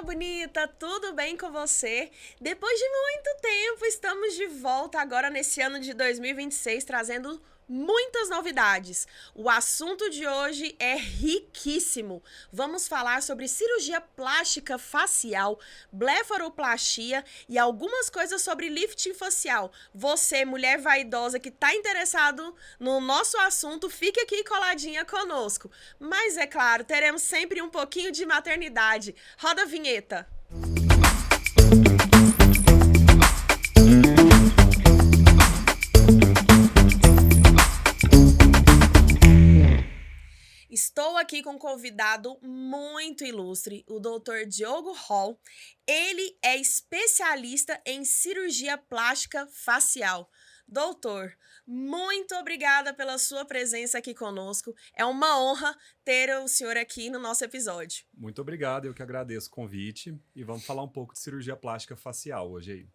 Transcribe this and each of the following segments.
bonita, tudo bem com você? Depois de muito tempo, estamos de volta agora nesse ano de 2026, trazendo muitas novidades. O assunto de hoje é riquíssimo. Vamos falar sobre cirurgia plástica facial, blefaroplastia e algumas coisas sobre lifting facial. Você, mulher vaidosa que está interessado no nosso assunto, fique aqui coladinha conosco. Mas é claro, teremos sempre um pouquinho de maternidade. Roda a vinheta. Estou aqui com um convidado muito ilustre, o Dr. Diogo Hall. Ele é especialista em cirurgia plástica facial. Doutor, muito obrigada pela sua presença aqui conosco. É uma honra ter o senhor aqui no nosso episódio. Muito obrigado, eu que agradeço o convite e vamos falar um pouco de cirurgia plástica facial hoje aí.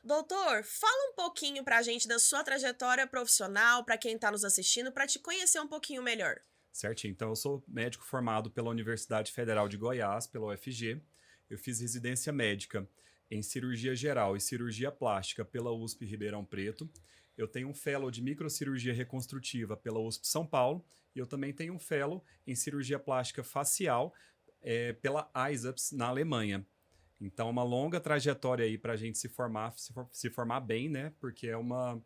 Doutor, fala um pouquinho pra gente da sua trajetória profissional, para quem está nos assistindo, para te conhecer um pouquinho melhor. Certinho, então eu sou médico formado pela Universidade Federal de Goiás, pela UFG. Eu fiz residência médica em cirurgia geral e cirurgia plástica pela USP Ribeirão Preto. Eu tenho um fellow de microcirurgia reconstrutiva pela USP São Paulo e eu também tenho um fellow em cirurgia plástica facial pela ISAPS na Alemanha. Então, uma longa trajetória aí para a gente se formar bem, né? Porque é uma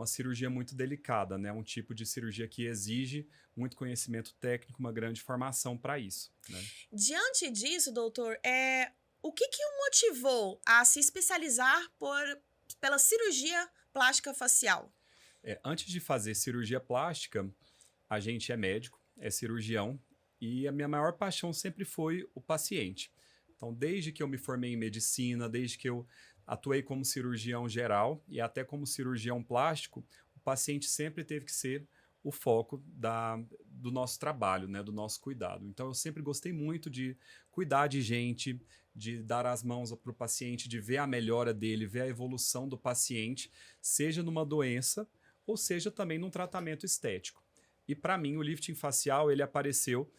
cirurgia muito delicada, né? Um tipo de cirurgia que exige muito conhecimento técnico, uma grande formação para isso, né? Diante disso, doutor, o que o motivou a se especializar pela cirurgia plástica facial? Antes de fazer cirurgia plástica, a gente é médico, é cirurgião, e a minha maior paixão sempre foi o paciente. Então, desde que eu me formei em medicina, desde que eu atuei como cirurgião geral e até como cirurgião plástico, o paciente sempre teve que ser o foco do nosso trabalho, né, do nosso cuidado. Então, eu sempre gostei muito de cuidar de gente, de dar as mãos para o paciente, de ver a melhora dele, ver a evolução do paciente, seja numa doença ou seja também num tratamento estético. E para mim, o lifting facial ele apareceu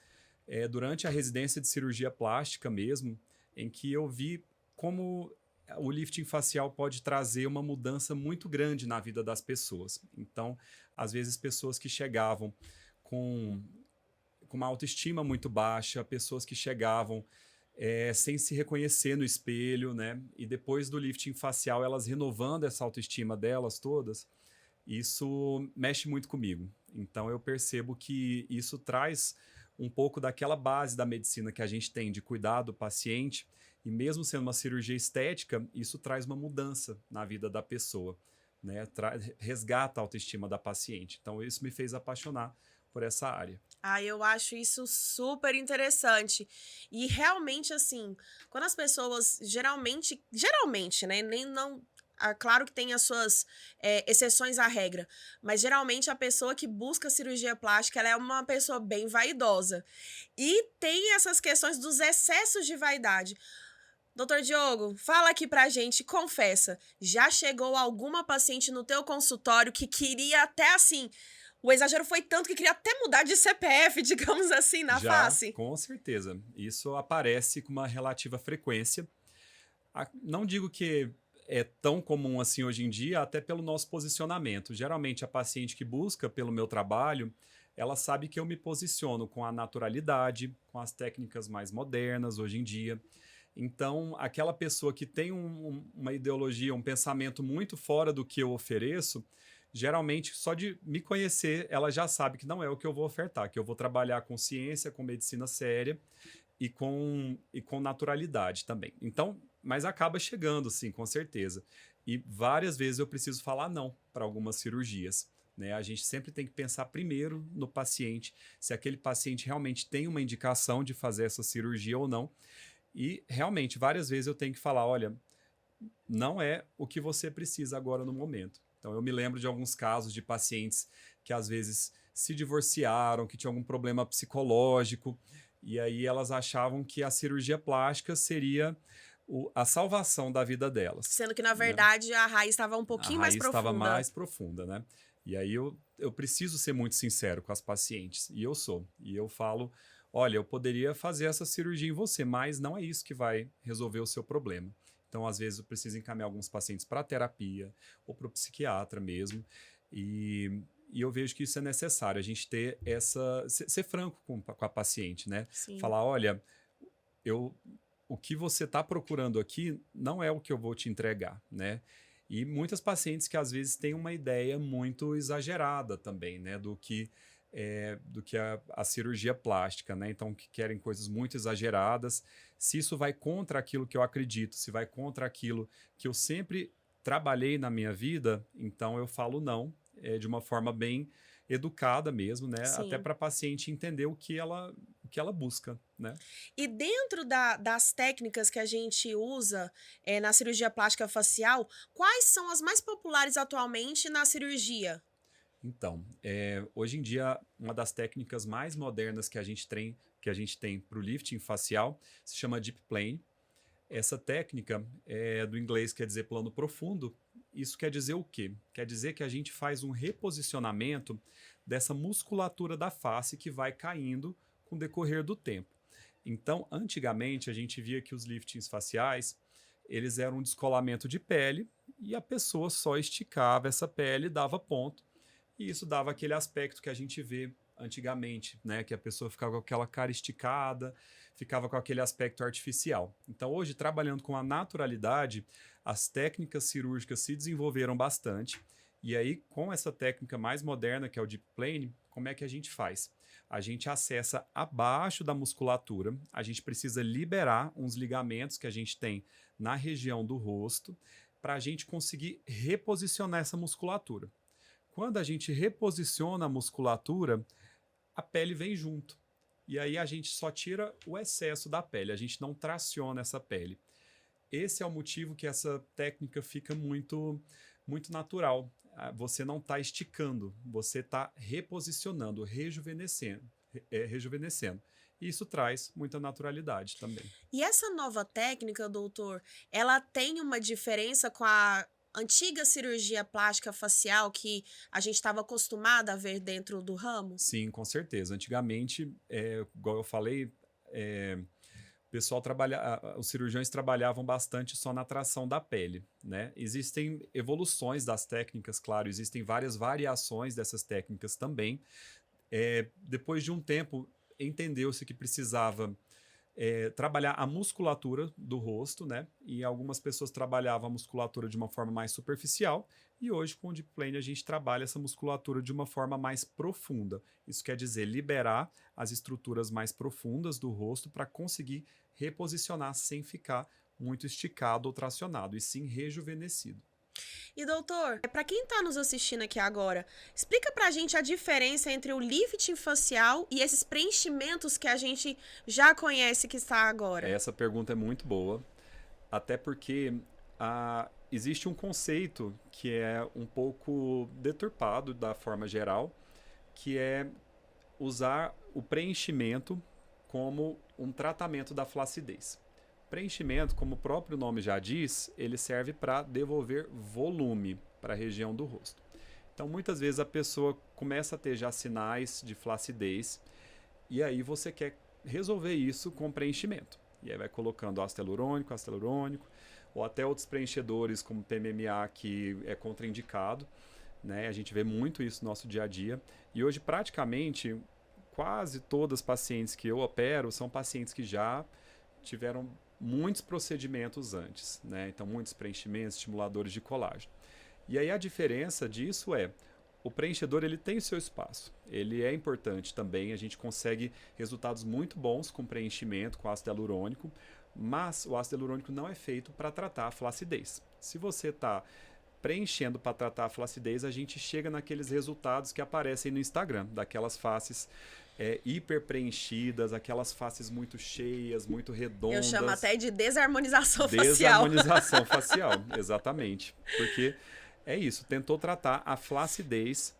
durante a residência de cirurgia plástica mesmo, em que eu vi como o lifting facial pode trazer uma mudança muito grande na vida das pessoas. Então, às vezes, pessoas que chegavam com uma autoestima muito baixa, pessoas que chegavam sem se reconhecer no espelho, né? E depois do lifting facial, elas renovando essa autoestima delas todas, isso mexe muito comigo. Então, eu percebo que isso traz um pouco daquela base da medicina que a gente tem de cuidar do paciente, e mesmo sendo uma cirurgia estética, isso traz uma mudança na vida da pessoa, né? Resgata a autoestima da paciente. Então, isso me fez apaixonar por essa área. Eu acho isso super interessante. E realmente, assim, quando as pessoas geralmente, né? Nem não. Claro que tem as suas exceções à regra, mas geralmente a pessoa que busca cirurgia plástica ela é uma pessoa bem vaidosa. E tem essas questões dos excessos de vaidade. Doutor Diogo, fala aqui pra gente, confessa, já chegou alguma paciente no teu consultório que queria até assim, o exagero foi tanto que queria até mudar de CPF, digamos assim, na Já, face? com certeza. Isso aparece com uma relativa frequência. Não digo que é tão comum assim hoje em dia, até pelo nosso posicionamento. Geralmente, a paciente que busca pelo meu trabalho, ela sabe que eu me posiciono com a naturalidade, com as técnicas mais modernas hoje em dia. Então, aquela pessoa que tem uma ideologia, um pensamento muito fora do que eu ofereço, geralmente, só de me conhecer, ela já sabe que não é o que eu vou ofertar, que eu vou trabalhar com ciência, com medicina séria e com naturalidade também. Então, mas acaba chegando, sim, com certeza. E várias vezes eu preciso falar não para algumas cirurgias. Né? A gente sempre tem que pensar primeiro no paciente, se aquele paciente realmente tem uma indicação de fazer essa cirurgia ou não. E realmente, várias vezes eu tenho que falar, olha, não é o que você precisa agora no momento. Então, eu me lembro de alguns casos de pacientes que às vezes se divorciaram, que tinham algum problema psicológico, e aí elas achavam que a cirurgia plástica seria a salvação da vida delas. Sendo que, na Né? verdade, a raiz estava um A pouquinho mais raiz estava profunda. mais profunda, né? E aí eu preciso ser muito sincero com as pacientes, e eu sou. E eu falo olha, eu poderia fazer essa cirurgia em você, mas não é isso que vai resolver o seu problema. Então, às vezes, eu preciso encaminhar alguns pacientes para terapia ou para o psiquiatra mesmo. E eu vejo que isso é necessário, a gente ter ser franco com a paciente, né? Sim. Falar, olha, o que você está procurando aqui não é o que eu vou te entregar, né? E muitas pacientes que às vezes têm uma ideia muito exagerada também, né? Do que a cirurgia plástica, né? Então, que querem coisas muito exageradas. Se isso vai contra aquilo que eu acredito, se vai contra aquilo que eu sempre trabalhei na minha vida, então eu falo não, de uma forma bem educada mesmo, né? Até Sim. para a paciente entender o que ela busca, né? E dentro das técnicas que a gente usa na cirurgia plástica facial, quais são as mais populares atualmente na cirurgia? Então, hoje em dia, uma das técnicas mais modernas que a gente tem para o lifting facial se chama Deep Plane. Essa técnica do inglês quer dizer plano profundo. Isso quer dizer o quê? Quer dizer que a gente faz um reposicionamento dessa musculatura da face que vai caindo com o decorrer do tempo. Então, antigamente, a gente via que os liftings faciais, eles eram um descolamento de pele e a pessoa só esticava essa pele, dava ponto. E isso dava aquele aspecto que a gente vê antigamente, né? Que a pessoa ficava com aquela cara esticada, ficava com aquele aspecto artificial. Então, hoje, trabalhando com a naturalidade, as técnicas cirúrgicas se desenvolveram bastante. E aí, com essa técnica mais moderna, que é o Deep Plane, como é que a gente faz? A gente acessa abaixo da musculatura, a gente precisa liberar uns ligamentos que a gente tem na região do rosto, para a gente conseguir reposicionar essa musculatura. Quando a gente reposiciona a musculatura, a pele vem junto. E aí a gente só tira o excesso da pele, a gente não traciona essa pele. Esse é o motivo que essa técnica fica muito, muito natural. Você não está esticando, você está reposicionando, rejuvenescendo. E isso traz muita naturalidade também. E essa nova técnica, doutor, ela tem uma diferença com a antiga cirurgia plástica facial que a gente estava acostumada a ver dentro do ramo? Sim, com certeza. Antigamente, igual eu falei, os cirurgiões trabalhavam bastante só na tração da pele, né? Existem evoluções das técnicas, claro, existem várias variações dessas técnicas também. Depois de um tempo, entendeu-se que precisava trabalhar a musculatura do rosto, né? E algumas pessoas trabalhavam a musculatura de uma forma mais superficial, e hoje com o Deep Plane a gente trabalha essa musculatura de uma forma mais profunda. Isso quer dizer liberar as estruturas mais profundas do rosto para conseguir reposicionar sem ficar muito esticado ou tracionado, e sim rejuvenescido. E doutor, para quem está nos assistindo aqui agora, explica pra gente a diferença entre o lifting facial e esses preenchimentos que a gente já conhece que está agora. Essa pergunta é muito boa, até porque existe um conceito que é um pouco deturpado da forma geral, que é usar o preenchimento como um tratamento da flacidez. Preenchimento, como o próprio nome já diz, ele serve para devolver volume para a região do rosto. Então, muitas vezes a pessoa começa a ter já sinais de flacidez e aí você quer resolver isso com preenchimento. E aí vai colocando ácido hialurônico, ou até outros preenchedores como PMMA, que é contraindicado, né? A gente vê muito isso no nosso dia a dia. E hoje, praticamente, quase todas as pacientes que eu opero são pacientes que já tiveram muitos procedimentos antes, né? Então, muitos preenchimentos, estimuladores de colágeno. E aí a diferença disso o preenchedor ele tem o seu espaço, ele é importante também, a gente consegue resultados muito bons com preenchimento, com ácido hialurônico, mas o ácido hialurônico não é feito para tratar a flacidez. Se você está preenchendo para tratar a flacidez, a gente chega naqueles resultados que aparecem no Instagram, daquelas faces hiper preenchidas, aquelas faces muito cheias, muito redondas. Eu chamo até de desarmonização facial. Desarmonização facial, exatamente. Porque é isso, tentou tratar a flacidez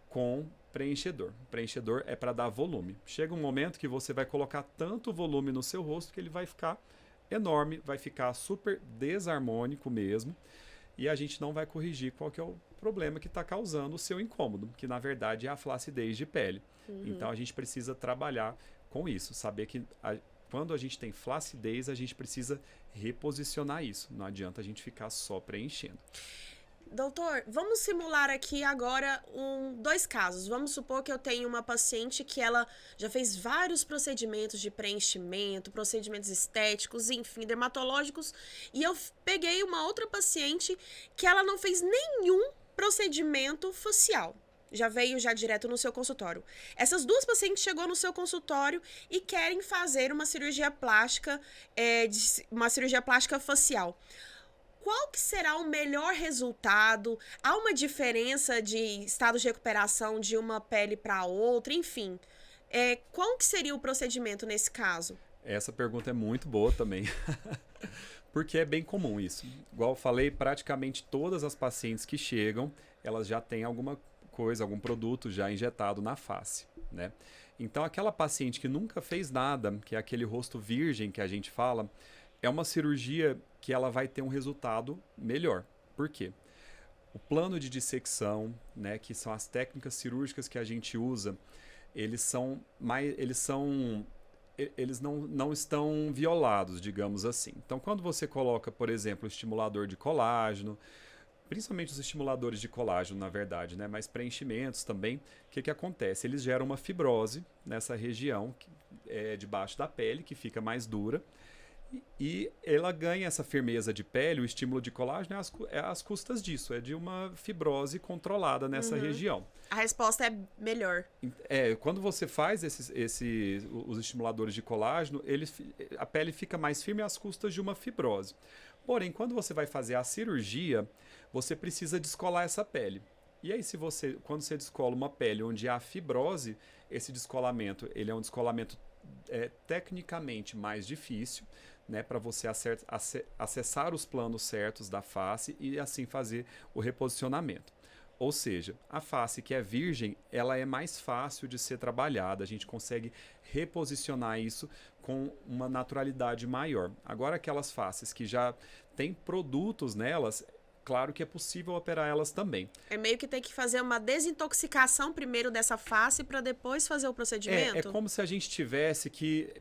com preenchedor. O preenchedor é para dar volume. Chega um momento que você vai colocar tanto volume no seu rosto que ele vai ficar enorme, vai ficar super desarmônico mesmo, e a gente não vai corrigir qual que é o problema que está causando o seu incômodo, que na verdade é a flacidez de pele. Então a gente precisa trabalhar com isso. Saber que quando a gente tem flacidez, a gente precisa reposicionar isso. Não adianta a gente ficar só preenchendo. Doutor, vamos simular aqui agora dois casos. Vamos supor que eu tenho uma paciente que ela já fez vários procedimentos de preenchimento, procedimentos estéticos, enfim, dermatológicos, e eu peguei uma outra paciente que ela não fez nenhum procedimento facial. Já veio já direto no seu consultório. Essas duas pacientes chegou no seu consultório e querem fazer uma cirurgia plástica, uma cirurgia plástica facial. Qual que será o melhor resultado? Há uma diferença de estado de recuperação de uma pele para outra? Enfim, qual que seria o procedimento nesse caso? Essa pergunta é muito boa também. Porque é bem comum isso. Igual eu falei, praticamente todas as pacientes que chegam, elas já têm alguma coisa, algum produto já injetado na face, né? Então, aquela paciente que nunca fez nada, que é aquele rosto virgem que a gente fala, é uma cirurgia que ela vai ter um resultado melhor. Por quê? O plano de dissecção, né, que são as técnicas cirúrgicas que a gente usa, eles não estão violados, digamos assim. Então, quando você coloca, por exemplo, o estimulador de colágeno, principalmente os estimuladores de colágeno, na verdade, né, mas preenchimentos também, o que acontece? Eles geram uma fibrose nessa região debaixo da pele, que fica mais dura, e ela ganha essa firmeza de pele, o estímulo de colágeno é às custas disso, é de uma fibrose controlada nessa região. A resposta é melhor. Quando você faz os estimuladores de colágeno, a pele fica mais firme às custas de uma fibrose. Porém, quando você vai fazer a cirurgia, você precisa descolar essa pele. E aí, quando você descola uma pele onde há fibrose, esse descolamento, ele é um descolamento tecnicamente mais difícil, né, para você acessar os planos certos da face e assim fazer o reposicionamento. Ou seja, a face que é virgem, ela é mais fácil de ser trabalhada, a gente consegue reposicionar isso com uma naturalidade maior. Agora, aquelas faces que já têm produtos nelas, claro que é possível operar elas também. É meio que tem que fazer uma desintoxicação primeiro dessa face para depois fazer o procedimento? É como se a gente estivesse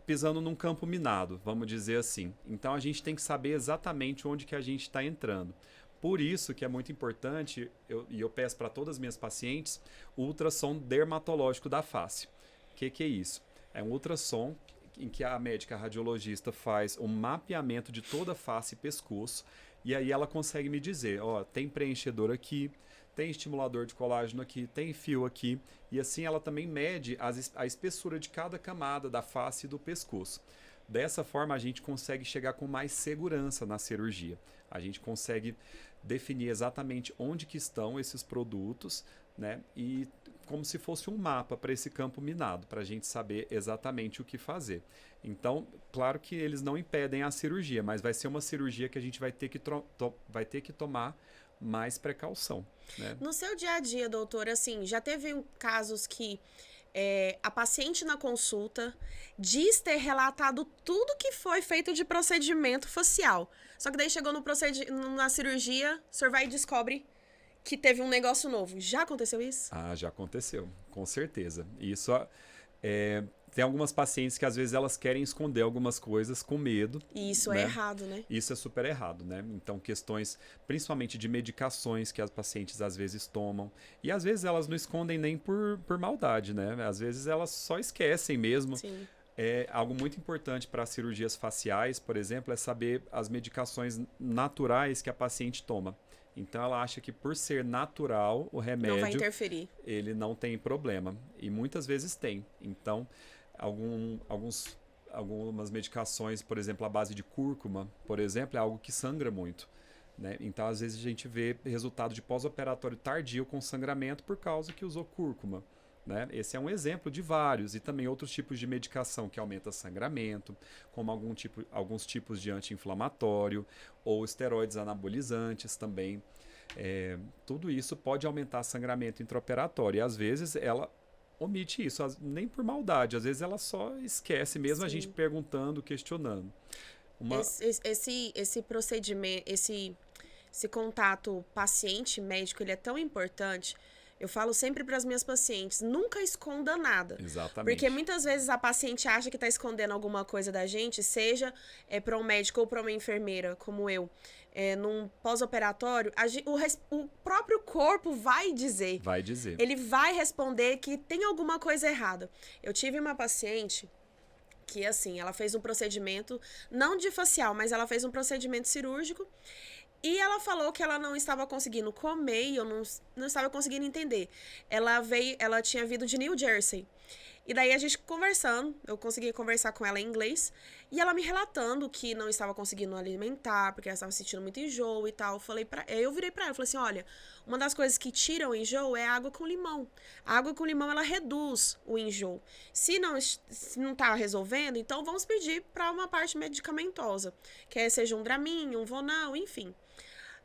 pisando num campo minado, vamos dizer assim. Então a gente tem que saber exatamente onde que a gente está entrando. Por isso que é muito importante, eu peço para todas as minhas pacientes, o ultrassom dermatológico da face. O que é isso? É um ultrassom em que a médica radiologista faz um mapeamento de toda a face e pescoço, e aí ela consegue me dizer, tem preenchedor aqui, tem estimulador de colágeno aqui, tem fio aqui, e assim ela também mede a espessura de cada camada da face e do pescoço. Dessa forma a gente consegue chegar com mais segurança na cirurgia. A gente consegue definir exatamente onde que estão esses produtos, né? E como se fosse um mapa para esse campo minado, para a gente saber exatamente o que fazer. Então, claro que eles não impedem a cirurgia, mas vai ser uma cirurgia que a gente vai ter que tomar mais precaução, né? No seu dia a dia, doutor, assim, já teve casos que a paciente na consulta diz ter relatado tudo que foi feito de procedimento facial. Só que daí chegou na cirurgia, o senhor vai e descobre que teve um negócio novo. Já aconteceu isso? Ah, já aconteceu, com certeza. Isso tem algumas pacientes que às vezes elas querem esconder algumas coisas com medo. E isso né? é errado, né? Isso é super errado, né? Então, questões principalmente de medicações que as pacientes às vezes tomam. E às vezes elas não escondem nem por maldade, né? Às vezes elas só esquecem mesmo. Sim. Algo muito importante para cirurgias faciais, por exemplo, é saber as medicações naturais que a paciente toma. Então ela acha que por ser natural, o remédio não vai interferir. Ele não tem problema. E muitas vezes tem. Então, algumas medicações, por exemplo, à base de cúrcuma, por exemplo, é algo que sangra muito, né? Então, às vezes, a gente vê resultado de pós-operatório tardio com sangramento por causa que usou cúrcuma, né? Esse é um exemplo de vários. E também outros tipos de medicação que aumenta sangramento, como alguns tipos de anti-inflamatório ou esteroides anabolizantes também. Tudo isso pode aumentar sangramento intraoperatório. E às vezes ela omite isso, nem por maldade. Às vezes ela só esquece, mesmo. Sim. A gente perguntando, questionando. Esse procedimento, esse contato paciente-médico, ele é tão importante. Eu falo sempre para as minhas pacientes, nunca esconda nada. Exatamente. Porque muitas vezes a paciente acha que está escondendo alguma coisa da gente, seja para um médico ou para uma enfermeira, como eu. Num pós-operatório, o próprio corpo vai dizer. Vai dizer. Ele vai responder que tem alguma coisa errada. Eu tive uma paciente que, assim, ela fez um procedimento, não de facial, mas ela fez um procedimento cirúrgico. E ela falou que ela não estava conseguindo comer e eu não estava conseguindo entender. Ela tinha vindo de New Jersey. E daí a gente conversando, eu consegui conversar com ela em inglês, e ela me relatando que não estava conseguindo alimentar, porque ela estava sentindo muito enjoo e tal. Eu virei pra ela, falei assim, olha, uma das coisas que tiram o enjoo é a água com limão. A água com limão, ela reduz o enjoo. Se não tá resolvendo, então vamos pedir para uma parte medicamentosa, seja um Dramin, um Vonal, enfim.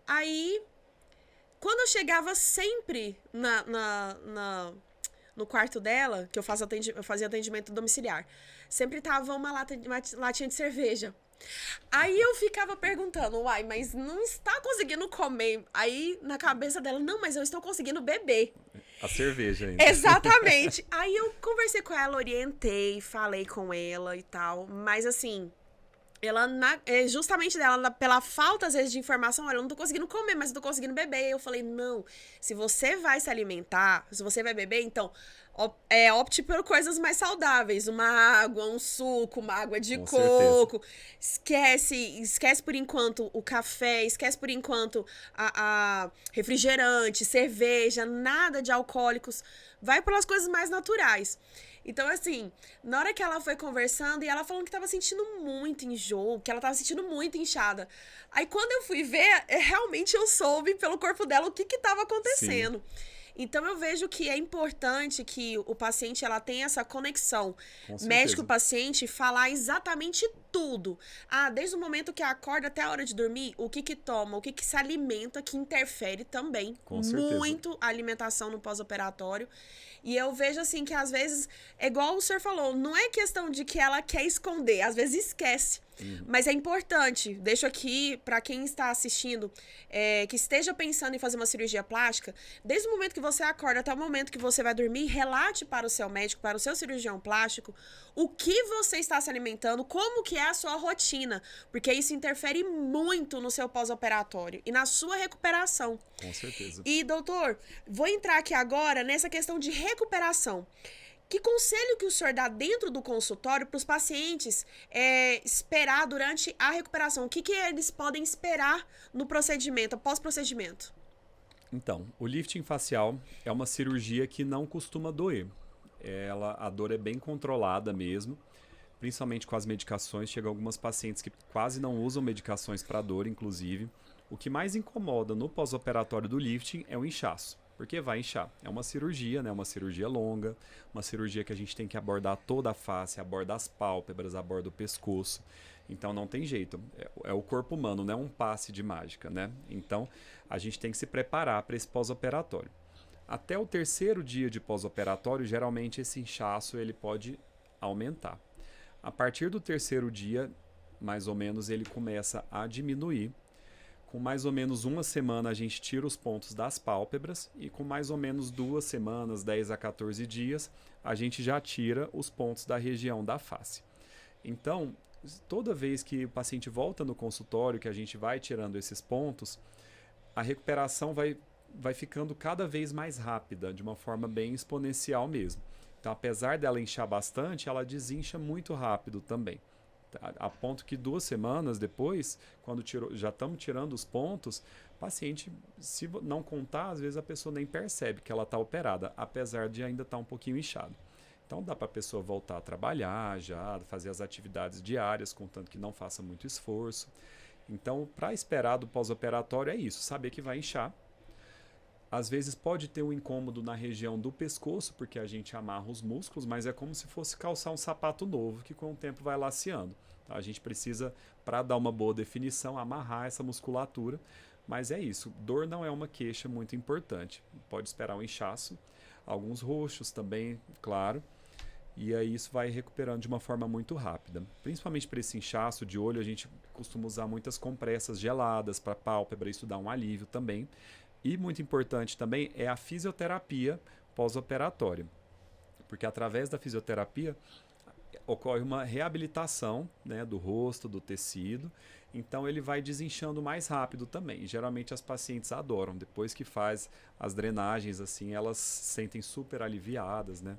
Aí, quando eu chegava sempre no quarto dela, que eu fazia atendimento domiciliar, sempre tava uma latinha de cerveja. Aí eu ficava perguntando, uai, mas não está conseguindo comer. Aí, na cabeça dela, não, mas eu estou conseguindo beber. A cerveja ainda. Exatamente. Aí eu conversei com ela, orientei, falei com ela e tal, mas assim... Ela, justamente dela, pela falta, às vezes, de informação, olha, eu não tô conseguindo comer, mas eu tô conseguindo beber. Eu falei, não, se você vai se alimentar, se você vai beber, então, opte por coisas mais saudáveis. Uma água, um suco, uma água de coco. Esquece por enquanto o café, esquece por enquanto a refrigerante, cerveja, nada de alcoólicos. Vai pelas coisas mais naturais. Então, assim, na hora que ela foi conversando, e ela falando que tava sentindo muito enjoo, que ela tava sentindo muito inchada. Aí, quando eu fui ver, realmente eu soube pelo corpo dela o que tava acontecendo. Sim. Então, eu vejo que é importante que o paciente ela tenha essa conexão médico-paciente, falar exatamente tudo. Desde o momento que acorda até a hora de dormir, o que toma, o que se alimenta, que interfere também muito a alimentação no pós-operatório. E eu vejo, assim, que às vezes, é igual o senhor falou, não é questão de que ela quer esconder, às vezes esquece. Mas é importante, deixo aqui para quem está assistindo, que esteja pensando em fazer uma cirurgia plástica, desde o momento que você acorda até o momento que você vai dormir, relate para o seu médico, para o seu cirurgião plástico, o que você está se alimentando, como que é a sua rotina, porque isso interfere muito no seu pós-operatório e na sua recuperação. Com certeza. E, doutor, vou entrar aqui agora nessa questão de recuperação. Que conselho que o senhor dá dentro do consultório para os pacientes esperar durante a recuperação? O que eles podem esperar no procedimento, pós-procedimento? Então, o lifting facial é uma cirurgia que não costuma doer. A dor é bem controlada mesmo, principalmente com as medicações. Chegam algumas pacientes que quase não usam medicações para dor, inclusive. O que mais incomoda no pós-operatório do lifting é o inchaço. Porque vai inchar. É uma cirurgia, né? Uma cirurgia longa, uma cirurgia que a gente tem que abordar toda a face, aborda as pálpebras, aborda o pescoço. Então não tem jeito. É o corpo humano, não é um passe de mágica, né? Então a gente tem que se preparar para esse pós-operatório. Até o 3º dia de pós-operatório, geralmente esse inchaço ele pode aumentar. A partir do 3º dia, mais ou menos, ele começa a diminuir. Com mais ou menos uma semana a gente tira os pontos das pálpebras e com mais ou menos 2 semanas, 10 a 14 dias, a gente já tira os pontos da região da face. Então, toda vez que o paciente volta no consultório, que a gente vai tirando esses pontos, a recuperação vai ficando cada vez mais rápida, de uma forma bem exponencial mesmo. Então, apesar dela inchar bastante, ela desincha muito rápido também. A ponto que 2 semanas depois, quando já estamos tirando os pontos, o paciente, se não contar, às vezes a pessoa nem percebe que ela está operada, apesar de ainda estar um pouquinho inchado. Então dá para a pessoa voltar a trabalhar, já fazer as atividades diárias, contanto que não faça muito esforço. Então, para esperar do pós-operatório é isso, saber que vai inchar. Às vezes pode ter um incômodo na região do pescoço, porque a gente amarra os músculos, mas é como se fosse calçar um sapato novo, que com o tempo vai laceando. Tá? A gente precisa, para dar uma boa definição, amarrar essa musculatura. Mas é isso, dor não é uma queixa muito importante. Pode esperar um inchaço, alguns roxos também, claro. E aí isso vai recuperando de uma forma muito rápida. Principalmente para esse inchaço de olho, a gente costuma usar muitas compressas geladas para a pálpebra, isso dá um alívio também. E muito importante também é a fisioterapia pós-operatória, porque através da fisioterapia ocorre uma reabilitação, né, do rosto, do tecido, então ele vai desinchando mais rápido também. E geralmente as pacientes adoram, depois que faz as drenagens, assim, elas se sentem super aliviadas, né?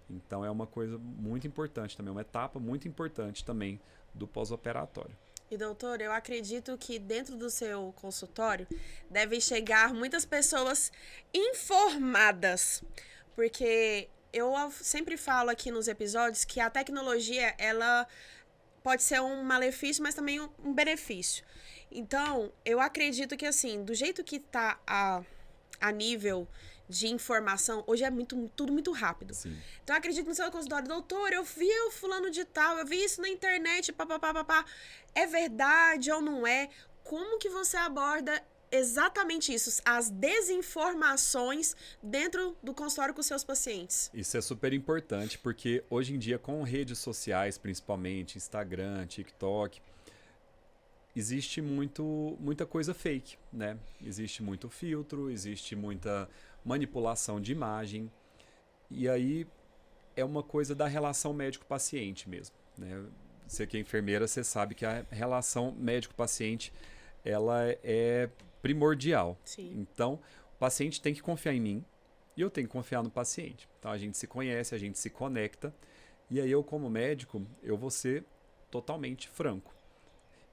Então é uma coisa muito importante também, uma etapa muito importante também do pós-operatório. E doutor, eu acredito que dentro do seu consultório devem chegar muitas pessoas informadas, porque eu sempre falo aqui nos episódios que a tecnologia, ela pode ser um malefício, mas também um benefício. Então, eu acredito que, assim, do jeito que tá a nível de informação, hoje é tudo muito rápido. Sim. Então, eu acredito no seu consultório, doutor, eu vi o fulano de tal, eu vi isso na internet, papapá. É verdade ou não é? Como que você aborda exatamente isso, as desinformações dentro do consultório com seus pacientes? Isso é super importante, porque hoje em dia, com redes sociais, principalmente Instagram, TikTok, existe muita coisa fake, né? Existe muito filtro, existe muita manipulação de imagem, e aí é uma coisa da relação médico-paciente mesmo, né? Você que é enfermeira, você sabe que a relação médico-paciente, ela é primordial. Sim. Então, o paciente tem que confiar em mim e eu tenho que confiar no paciente. Então, a gente se conhece, a gente se conecta, e aí eu, como médico, eu vou ser totalmente franco.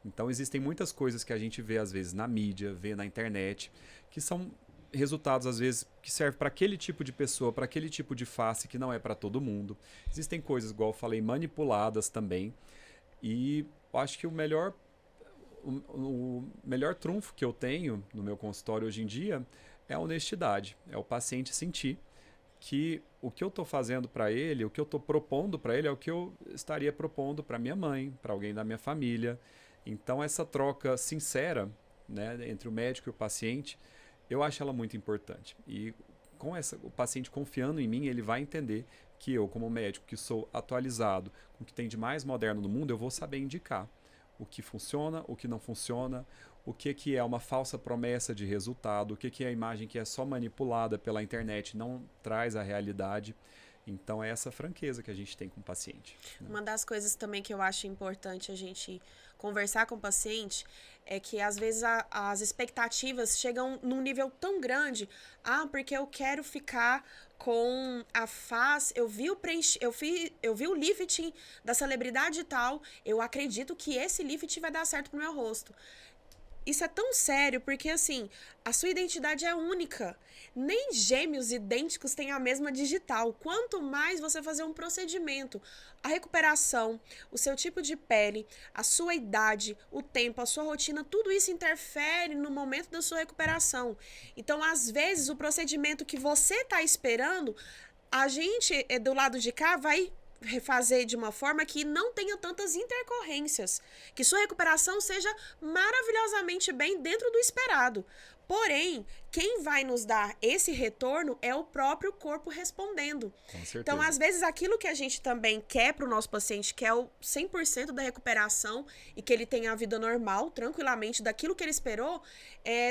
Então, existem muitas coisas que a gente vê, às vezes, na mídia, vê na internet, que são resultados, às vezes, que servem para aquele tipo de pessoa, para aquele tipo de face, que não é para todo mundo. Existem coisas, igual eu falei, manipuladas também. E eu acho que o melhor trunfo que eu tenho no meu consultório hoje em dia é a honestidade. É o paciente sentir que o que eu estou fazendo para ele, o que eu estou propondo para ele é o que eu estaria propondo para minha mãe, para alguém da minha família. Então, essa troca sincera, né, entre o médico e o paciente, eu acho ela muito importante. E com o paciente confiando em mim, ele vai entender que eu, como médico, que sou atualizado, com o que tem de mais moderno no mundo, eu vou saber indicar o que funciona, o que não funciona, o que é uma falsa promessa de resultado, o que é a imagem que é só manipulada pela internet, não traz a realidade. Então, é essa franqueza que a gente tem com o paciente, né? Uma das coisas também que eu acho importante a gente conversar com o paciente é que, às vezes, as expectativas chegam num nível tão grande. Porque eu quero ficar com a face, eu vi o lifting da celebridade e tal, eu acredito que esse lifting vai dar certo pro meu rosto. Isso é tão sério porque, assim, a sua identidade é única. Nem gêmeos idênticos têm a mesma digital. Quanto mais você fazer um procedimento, a recuperação, o seu tipo de pele, a sua idade, o tempo, a sua rotina, tudo isso interfere no momento da sua recuperação. Então, às vezes, o procedimento que você está esperando, a gente, do lado de cá, vai refazer de uma forma que não tenha tantas intercorrências, que sua recuperação seja maravilhosamente bem dentro do esperado. Porém, quem vai nos dar esse retorno é o próprio corpo respondendo. Com certeza. Então, às vezes, aquilo que a gente também quer para o nosso paciente, que é o 100% da recuperação e que ele tenha a vida normal, tranquilamente, daquilo que ele esperou,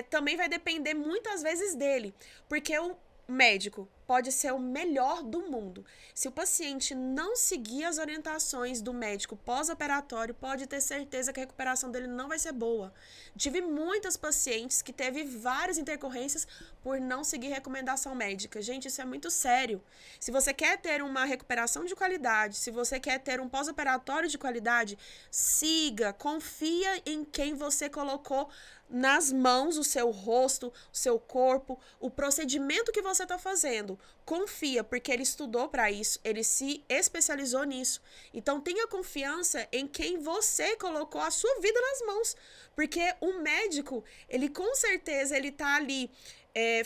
também vai depender muitas vezes dele. Porque o médico pode ser o melhor do mundo. Se o paciente não seguir as orientações do médico pós-operatório, pode ter certeza que a recuperação dele não vai ser boa. Tive muitas pacientes que teve várias intercorrências por não seguir recomendação médica. Gente, isso é muito sério. Se você quer ter uma recuperação de qualidade, se você quer ter um pós-operatório de qualidade, siga, confia em quem você colocou nas mãos, o seu rosto, o seu corpo, o procedimento que você está fazendo. Confia, porque ele estudou para isso, ele se especializou nisso. Então, tenha confiança em quem você colocou a sua vida nas mãos. Porque o médico, ele com certeza, ele tá ali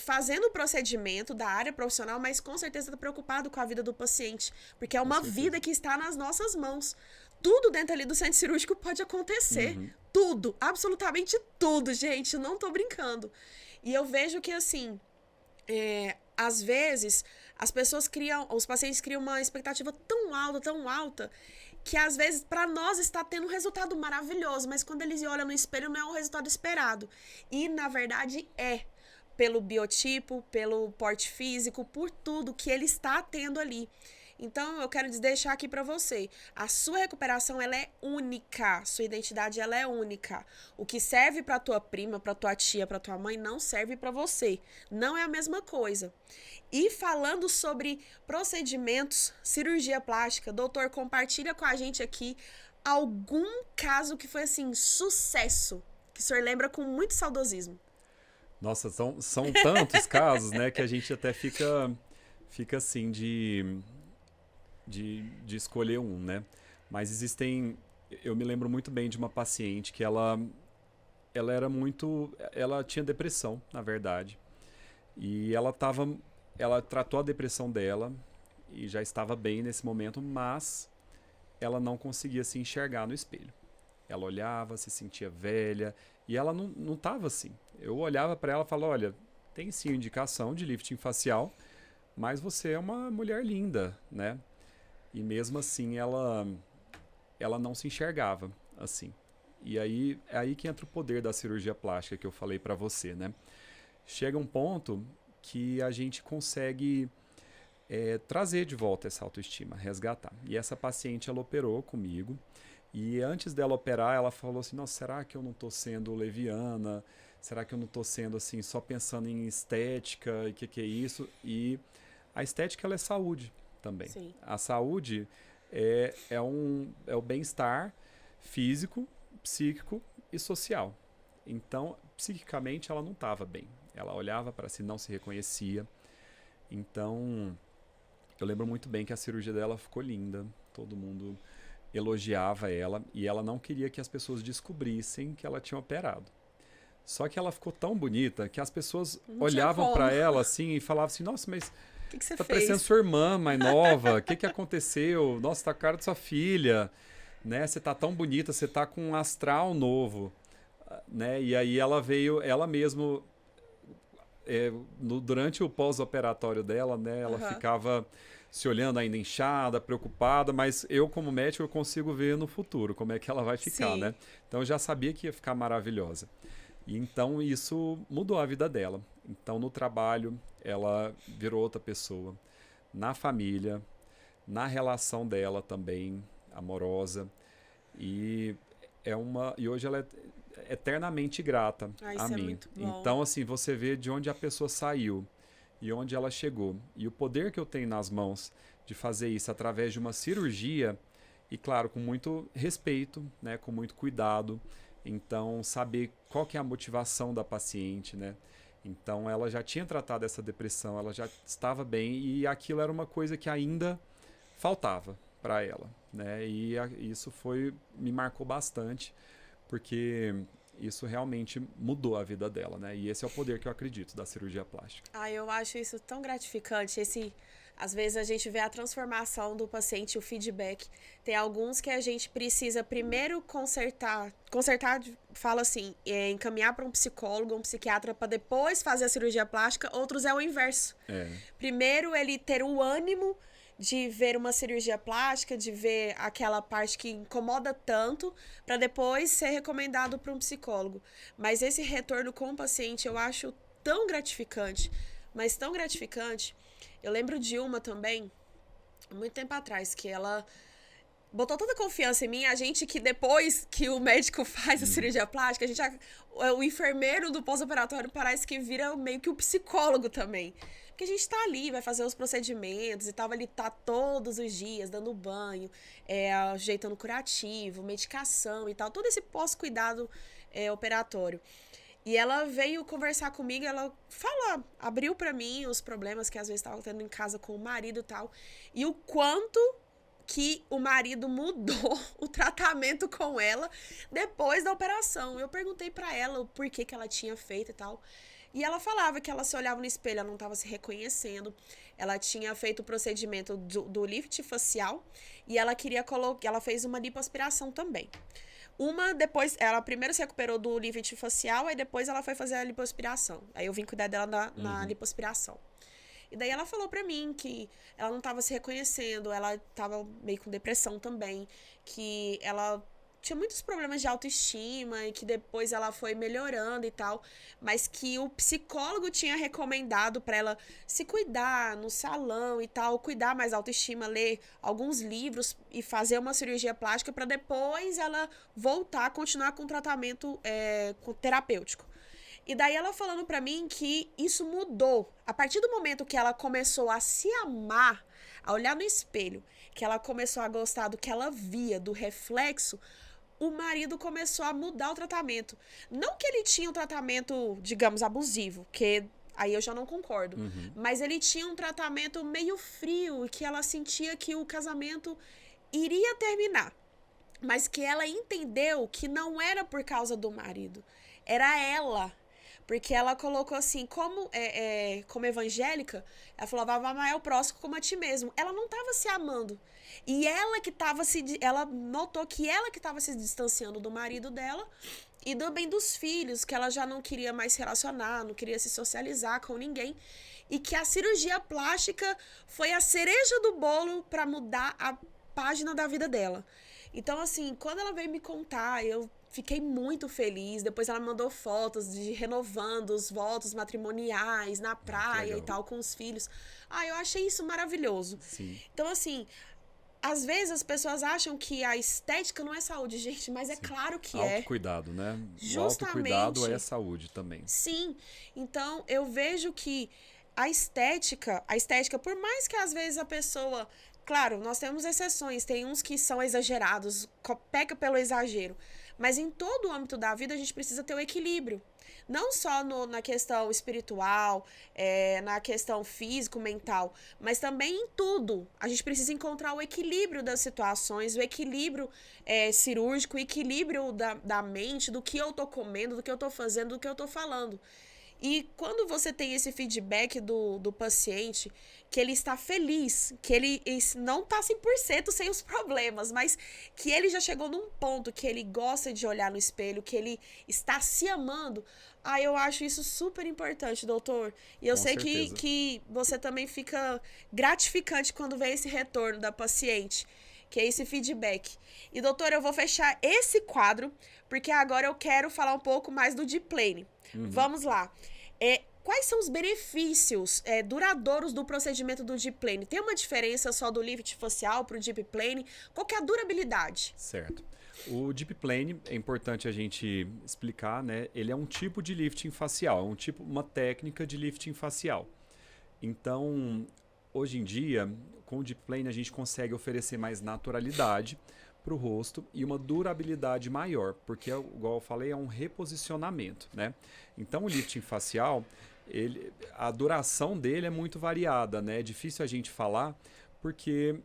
fazendo o procedimento da área profissional, mas com certeza está preocupado com a vida do paciente. Porque é uma vida que está nas nossas mãos. Tudo dentro ali do centro cirúrgico pode acontecer. Uhum. Tudo, absolutamente tudo, gente. Não tô brincando. E eu vejo que, assim, às vezes, os pacientes criam uma expectativa tão alta, que às vezes, para nós, está tendo um resultado maravilhoso, mas quando eles olham no espelho, não é o resultado esperado. E, na verdade, pelo biotipo, pelo porte físico, por tudo que ele está tendo ali. Então, eu quero deixar aqui para você, a sua recuperação, ela é única, sua identidade, ela é única. O que serve para tua prima, para tua tia, para tua mãe, não serve para você. Não é a mesma coisa. E falando sobre procedimentos, cirurgia plástica, doutor, compartilha com a gente aqui algum caso que foi, assim, sucesso, que o senhor lembra com muito saudosismo. Nossa, são tantos casos, né, que a gente até fica assim de escolher um, né? Mas existem... Eu me lembro muito bem de uma paciente que ela era muito... Ela tinha depressão, na verdade. E ela tratou a depressão dela e já estava bem nesse momento, mas ela não conseguia se enxergar no espelho. Ela olhava, se sentia velha e ela não estava assim. Eu olhava para ela e falava, olha, tem sim indicação de lifting facial, mas você é uma mulher linda, né? E mesmo assim ela não se enxergava assim. E aí é aí que entra o poder da cirurgia plástica que eu falei para você, né? Chega um ponto que a gente consegue trazer de volta essa autoestima, resgatar. E essa paciente, ela operou comigo. E antes dela operar, ela falou assim, nossa, será que eu não estou sendo leviana? Será que eu não estou sendo assim, só pensando em estética? E o que é isso? E a estética, ela é saúde também. Sim. A saúde é o bem-estar físico, psíquico e social. Então, psiquicamente, ela não estava bem. Ela olhava para si, não se reconhecia. Então, eu lembro muito bem que a cirurgia dela ficou linda. Todo mundo elogiava ela e ela não queria que as pessoas descobrissem que ela tinha operado. Só que ela ficou tão bonita que as pessoas olhavam para ela assim e falavam assim, nossa, mas que você tá fez? parecendo sua irmã mais nova, o que aconteceu? Nossa, tá a cara de sua filha, né? Você tá tão bonita, você tá com um astral novo, né? E aí ela veio, ela mesma, durante o pós-operatório dela, né? Ela ficava se olhando ainda inchada, preocupada, mas eu como médico eu consigo ver no futuro como é que ela vai ficar, Sim. né? Então eu já sabia que ia ficar maravilhosa. E então isso mudou a vida dela. Então no trabalho ela virou outra pessoa, na família, na relação dela também amorosa e hoje ela é eternamente grata a Isso mim. é muito bom. Então assim, você vê de onde a pessoa saiu e onde ela chegou. E o poder que eu tenho nas mãos de fazer isso através de uma cirurgia, e claro, com muito respeito, né, com muito cuidado. Então, saber qual que é a motivação da paciente, né? Então, ela já tinha tratado essa depressão, ela já estava bem e aquilo era uma coisa que ainda faltava para ela, né? E isso me marcou bastante, porque isso realmente mudou a vida dela, né? E esse é o poder que eu acredito da cirurgia plástica. Eu acho isso tão gratificante. Às vezes a gente vê a transformação do paciente, o feedback. Tem alguns que a gente precisa primeiro consertar, fala assim, encaminhar para um psicólogo, um psiquiatra, para depois fazer a cirurgia plástica. Outros é o inverso. Primeiro ele ter o ânimo de ver uma cirurgia plástica, de ver aquela parte que incomoda tanto, para depois ser recomendado para um psicólogo. Mas esse retorno com o paciente eu acho tão gratificante, mas tão gratificante. Eu lembro de uma também, muito tempo atrás, que ela botou tanta confiança em mim, a gente que depois que o médico faz a cirurgia plástica, o enfermeiro do pós-operatório parece que vira meio que o psicólogo também. Porque a gente tá ali, vai fazer os procedimentos e tal, ele tá todos os dias dando banho, ajeitando curativo, medicação e tal, todo esse pós-cuidado operatório. E ela veio conversar comigo, ela abriu pra mim os problemas que às vezes estavam tendo em casa com o marido e tal, e o quanto que o marido mudou o tratamento com ela depois da operação. Eu perguntei pra ela o porquê que ela tinha feito e tal. E ela falava que ela se olhava no espelho, ela não estava se reconhecendo. Ela tinha feito o procedimento do lift facial e ela ela fez uma lipoaspiração também. Depois, ela primeiro se recuperou do lift facial, aí depois ela foi fazer a lipoaspiração. Aí eu vim cuidar dela na lipoaspiração. E daí ela falou pra mim que ela não tava se reconhecendo, ela tava meio com depressão também, que ela tinha muitos problemas de autoestima e que depois ela foi melhorando e tal, mas que o psicólogo tinha recomendado pra ela se cuidar no salão e tal, cuidar mais da autoestima, ler alguns livros e fazer uma cirurgia plástica pra depois ela voltar a continuar com o tratamento terapêutico. E daí ela falando pra mim que isso mudou. A partir do momento que ela começou a se amar, a olhar no espelho, que ela começou a gostar do que ela via, do reflexo, o marido começou a mudar o tratamento. Não que ele tinha um tratamento, digamos, abusivo, que aí eu já não concordo. Mas ele tinha um tratamento meio frio, que ela sentia que o casamento iria terminar. Mas que ela entendeu que não era por causa do marido. Era ela. Porque ela colocou assim, como evangélica, ela falou, vai amar o próximo como a ti mesmo. Ela não estava se amando. E ela notou que ela que estava se distanciando do marido dela e também dos filhos, que ela já não queria mais se relacionar, não queria se socializar com ninguém. E que a cirurgia plástica foi a cereja do bolo para mudar a página da vida dela. Então, assim, quando ela veio me contar, eu fiquei muito feliz. Depois ela me mandou fotos de renovando os votos matrimoniais na praia e tal, com os filhos. Eu achei isso maravilhoso. Sim. Então, assim, às vezes as pessoas acham que a estética não é saúde, gente, mas é claro que é. Autocuidado, né? Justamente. O autocuidado é saúde também. Sim. Então, eu vejo que a estética, por mais que às vezes a pessoa... Claro, nós temos exceções, tem uns que são exagerados, peca pelo exagero. Mas em todo o âmbito da vida a gente precisa ter o equilíbrio. Não só na questão espiritual, na questão físico, mental, mas também em tudo. A gente precisa encontrar o equilíbrio das situações, o equilíbrio cirúrgico, o equilíbrio da mente, do que eu tô comendo, do que eu tô fazendo, do que eu tô falando. E quando você tem esse feedback do paciente, que ele está feliz, que ele não está 100% sem os problemas, mas que ele já chegou num ponto que ele gosta de olhar no espelho, que ele está se amando, eu acho isso super importante, doutor. E eu sei que você também fica gratificante quando vê esse retorno da paciente, que é esse feedback. E, doutor, eu vou fechar esse quadro, porque agora eu quero falar um pouco mais do deep plane. Vamos lá. Quais são os benefícios duradouros do procedimento do deep plane? Tem uma diferença só do lift facial para o deep plane? Qual que é a durabilidade? Certo. O deep plane, é importante a gente explicar, né? Ele é um tipo de lifting facial, é uma técnica de lifting facial. Então, hoje em dia, com o deep plane a gente consegue oferecer mais naturalidade para o rosto e uma durabilidade maior, porque, igual eu falei, é um reposicionamento, né? Então, o lifting facial, a duração dele é muito variada, né? É difícil a gente falar, porque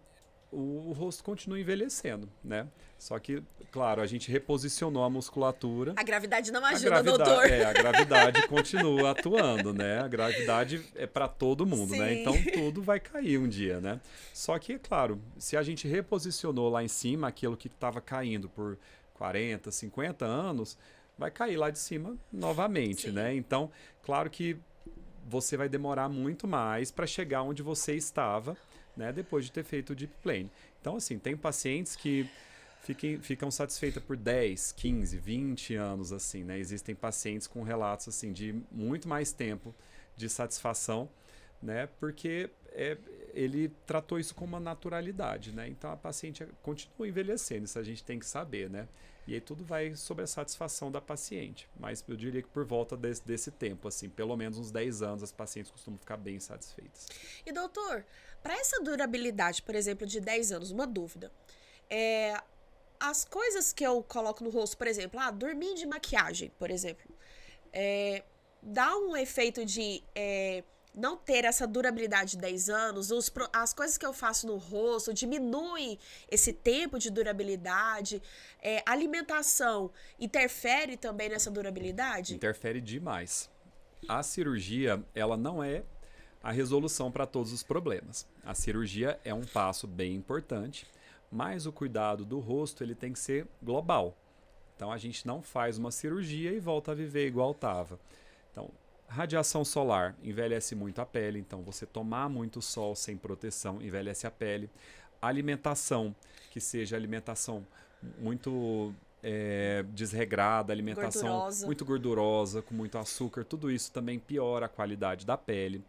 o rosto continua envelhecendo, né? Só que, claro, a gente reposicionou a musculatura. A gravidade não ajuda, doutor. A gravidade continua atuando, né? A gravidade é para todo mundo, Sim. né? Então tudo vai cair um dia, né? Só que, claro, se a gente reposicionou lá em cima aquilo que estava caindo por 40, 50 anos, vai cair lá de cima novamente, Sim. né? Então, claro que você vai demorar muito mais para chegar onde você estava, né? Depois de ter feito o deep plane. Então, assim, tem pacientes que ficam satisfeitas por 10, 15, 20 anos, assim, né? Existem pacientes com relatos, assim, de muito mais tempo de satisfação, né? Porque ele tratou isso com uma naturalidade, né? Então, a paciente continua envelhecendo, isso a gente tem que saber, né? E aí tudo vai sobre a satisfação da paciente. Mas eu diria que por volta desse tempo, assim, pelo menos uns 10 anos, as pacientes costumam ficar bem satisfeitas. E, doutor, para essa durabilidade, por exemplo, de 10 anos, uma dúvida. As coisas que eu coloco no rosto, por exemplo, dormir de maquiagem, por exemplo, dá um efeito de não ter essa durabilidade de 10 anos, as coisas que eu faço no rosto diminui esse tempo de durabilidade, alimentação interfere também nessa durabilidade? Interfere demais. A cirurgia, ela não é a resolução para todos os problemas. A cirurgia é um passo bem importante, mas o cuidado do rosto ele tem que ser global. Então a gente não faz uma cirurgia e volta a viver igual estava. Então, radiação solar envelhece muito a pele, então você tomar muito sol sem proteção envelhece a pele. Alimentação, que seja alimentação muito desregrada, alimentação Gordurosa. muito gordurosa, com muito açúcar, tudo isso também piora a qualidade da pele.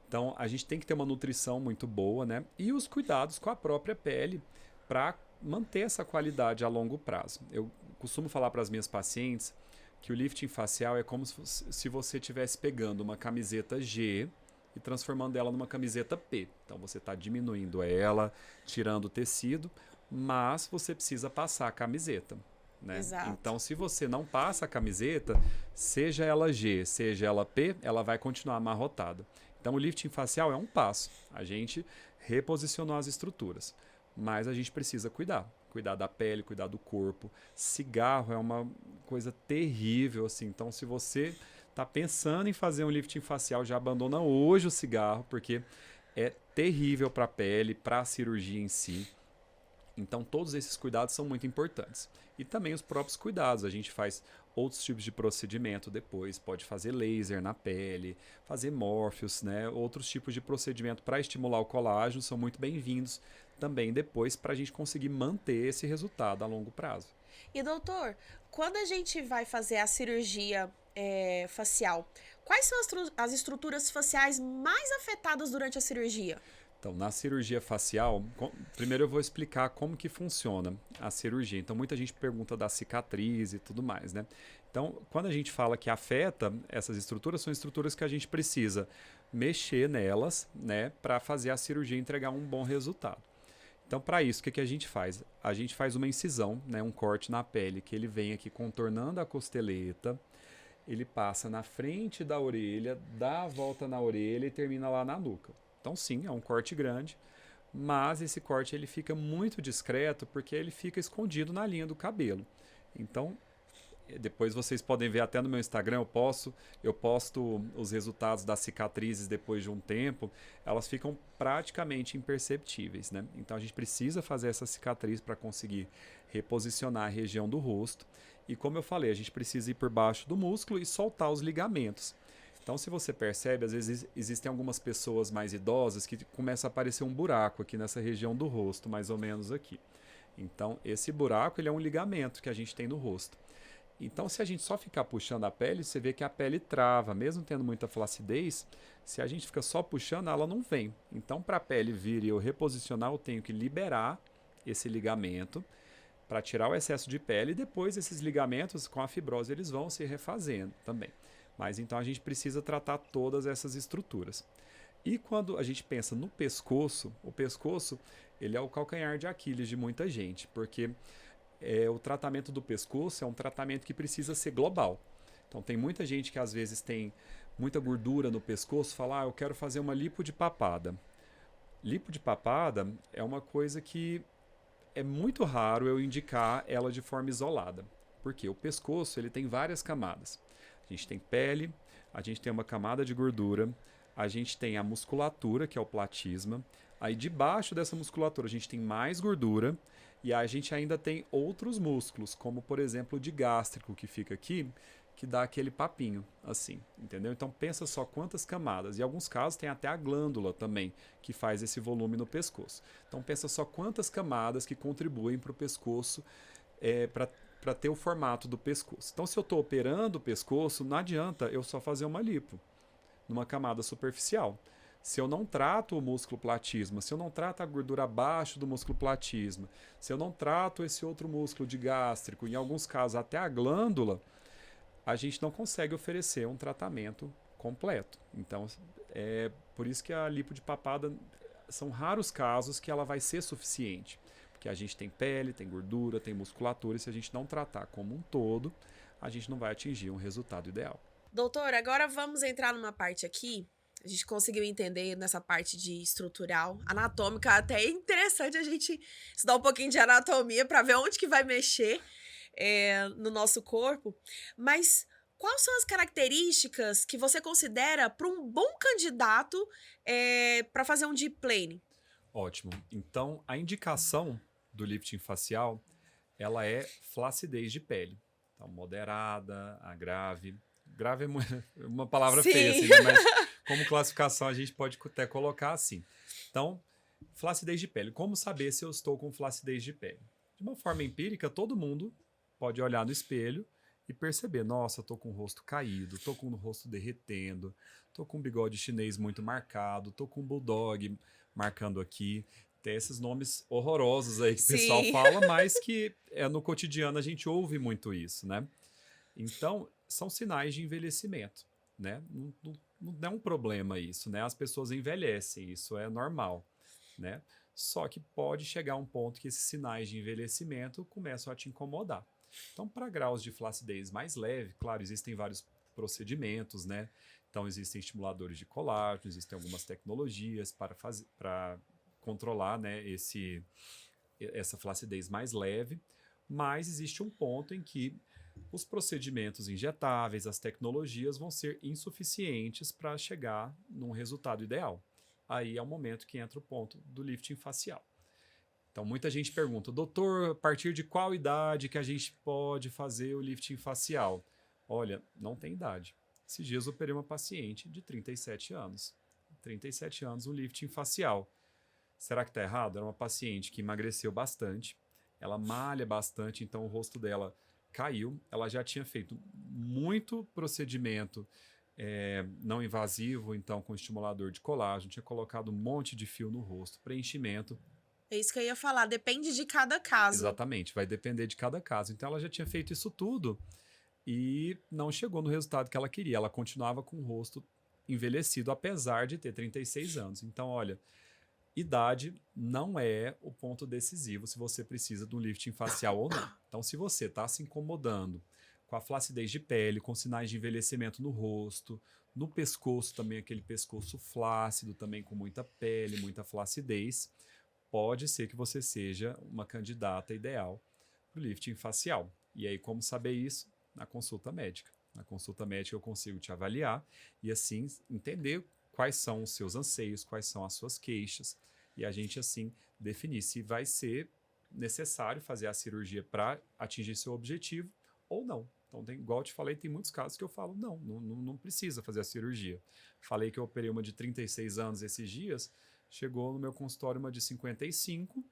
Então, a gente tem que ter uma nutrição muito boa, né? E os cuidados com a própria pele para manter essa qualidade a longo prazo. Eu costumo falar para as minhas pacientes que o lifting facial é como se você estivesse pegando uma camiseta G e transformando ela numa camiseta P. Então, você está diminuindo ela, tirando o tecido, mas você precisa passar a camiseta. Né? Exato. Então, se você não passa a camiseta, seja ela G, seja ela P, ela vai continuar amarrotada. Então, o lifting facial é um passo. A gente reposicionou as estruturas, mas a gente precisa cuidar da pele, cuidar do corpo. Cigarro é uma coisa terrível, assim. Então, se você está pensando em fazer um lifting facial, já abandona hoje o cigarro, porque é terrível para a pele, para a cirurgia em si. Então, todos esses cuidados são muito importantes. E também os próprios cuidados. A gente faz outros tipos de procedimento depois. Pode fazer laser na pele, fazer Morpheus, né? Outros tipos de procedimento para estimular o colágeno são muito bem-vindos também depois para a gente conseguir manter esse resultado a longo prazo. E, doutor, quando a gente vai fazer a cirurgia facial, quais são as estruturas faciais mais afetadas durante a cirurgia? Então, na cirurgia facial, primeiro eu vou explicar como que funciona a cirurgia. Então, muita gente pergunta da cicatriz e tudo mais, né? Então, quando a gente fala que afeta essas estruturas, são estruturas que a gente precisa mexer nelas, né, para fazer a cirurgia entregar um bom resultado. Então, para isso, o que a gente faz? A gente faz uma incisão, né, um corte na pele, que ele vem aqui contornando a costeleta, ele passa na frente da orelha, dá a volta na orelha e termina lá na nuca. Então, sim, é um corte grande, mas esse corte ele fica muito discreto porque ele fica escondido na linha do cabelo. Então, depois vocês podem ver até no meu Instagram, eu posto os resultados das cicatrizes depois de um tempo, elas ficam praticamente imperceptíveis, né? Então, a gente precisa fazer essa cicatriz para conseguir reposicionar a região do rosto. E como eu falei, a gente precisa ir por baixo do músculo e soltar os ligamentos. Então, se você percebe, às vezes existem algumas pessoas mais idosas que começa a aparecer um buraco aqui nessa região do rosto, mais ou menos aqui. Então, esse buraco ele é um ligamento que a gente tem no rosto. Então, se a gente só ficar puxando a pele, você vê que a pele trava, mesmo tendo muita flacidez, se a gente fica só puxando, ela não vem. Então, para a pele vir e eu reposicionar, eu tenho que liberar esse ligamento para tirar o excesso de pele e depois esses ligamentos, com a fibrose, eles vão se refazendo também. Mas então a gente precisa tratar todas essas estruturas. E quando a gente pensa no pescoço, o pescoço ele é o calcanhar de Aquiles de muita gente, porque o tratamento do pescoço é um tratamento que precisa ser global. Então tem muita gente que às vezes tem muita gordura no pescoço, fala, eu quero fazer uma lipo de papada. Lipo de papada é uma coisa que é muito raro eu indicar ela de forma isolada, porque o pescoço ele tem várias camadas. A gente tem pele, a gente tem uma camada de gordura, a gente tem a musculatura, que é o platisma. Aí debaixo dessa musculatura a gente tem mais gordura e a gente ainda tem outros músculos, como por exemplo o digástrico que fica aqui, que dá aquele papinho, assim, entendeu? Então pensa só quantas camadas. Em alguns casos tem até a glândula também, que faz esse volume no pescoço. Então pensa só quantas camadas que contribuem para o pescoço, para ter o formato do pescoço. Então, se eu estou operando o pescoço, não adianta eu só fazer uma lipo numa camada superficial. Se eu não trato o músculo platisma, se eu não trato a gordura abaixo do músculo platisma, se eu não trato esse outro músculo digástrico, em alguns casos até a glândula, a gente não consegue oferecer um tratamento completo. Então, é por isso que a lipo de papada são raros casos que ela vai ser suficiente. Porque a gente tem pele, tem gordura, tem musculatura, e se a gente não tratar como um todo, a gente não vai atingir um resultado ideal. Doutor, agora vamos entrar numa parte aqui. A gente conseguiu entender nessa parte de estrutural, anatômica, até é interessante a gente estudar um pouquinho de anatomia para ver onde que vai mexer no nosso corpo. Mas quais são as características que você considera para um bom candidato para fazer um deep plane? Ótimo. Então, a indicação do lifting facial, ela é flacidez de pele. Então, moderada, a grave. Grave é uma palavra Sim. feia, assim, né? Mas como classificação a gente pode até colocar assim. Então, flacidez de pele. Como saber se eu estou com flacidez de pele? De uma forma empírica, todo mundo pode olhar no espelho e perceber, nossa, eu tô com o rosto caído, tô com o rosto derretendo, tô com um bigode chinês muito marcado, tô com um bulldog marcando aqui. Tem esses nomes horrorosos aí que o pessoal Sim. fala, mas que no cotidiano a gente ouve muito isso, né? Então, são sinais de envelhecimento, né? Não é um problema isso, né? As pessoas envelhecem, isso é normal, né? Só que pode chegar um ponto que esses sinais de envelhecimento começam a te incomodar. Então, para graus de flacidez mais leve, claro, existem vários procedimentos, né? Então, existem estimuladores de colágeno, existem algumas tecnologias para controlar, né, essa flacidez mais leve, mas existe um ponto em que os procedimentos injetáveis, as tecnologias vão ser insuficientes para chegar num resultado ideal. Aí é o momento que entra o ponto do lifting facial. Então, muita gente pergunta, doutor, a partir de qual idade que a gente pode fazer o lifting facial? Olha, não tem idade. Esses dias eu operei uma paciente de 37 anos. 37 anos, um lifting facial. Será que está errado? Era uma paciente que emagreceu bastante, ela malha bastante, então o rosto dela caiu. Ela já tinha feito muito procedimento não invasivo, então com estimulador de colágeno, tinha colocado um monte de fio no rosto, preenchimento. É isso que eu ia falar, depende de cada caso. Exatamente, vai depender de cada caso. Então ela já tinha feito isso tudo e não chegou no resultado que ela queria. Ela continuava com o rosto envelhecido, apesar de ter 36 anos. Então, olha, idade não é o ponto decisivo se você precisa de um lifting facial ou não. Então, se você está se incomodando com a flacidez de pele, com sinais de envelhecimento no rosto, no pescoço também, aquele pescoço flácido, também com muita pele, muita flacidez, pode ser que você seja uma candidata ideal para o lifting facial. E aí, como saber isso? Na consulta médica. Na consulta médica eu consigo te avaliar e assim entender quais são os seus anseios, quais são as suas queixas, e a gente assim definir se vai ser necessário fazer a cirurgia para atingir seu objetivo ou não. Então, igual eu te falei, tem muitos casos que eu falo, não precisa fazer a cirurgia. Falei que eu operei uma de 36 anos esses dias, chegou no meu consultório uma de 55,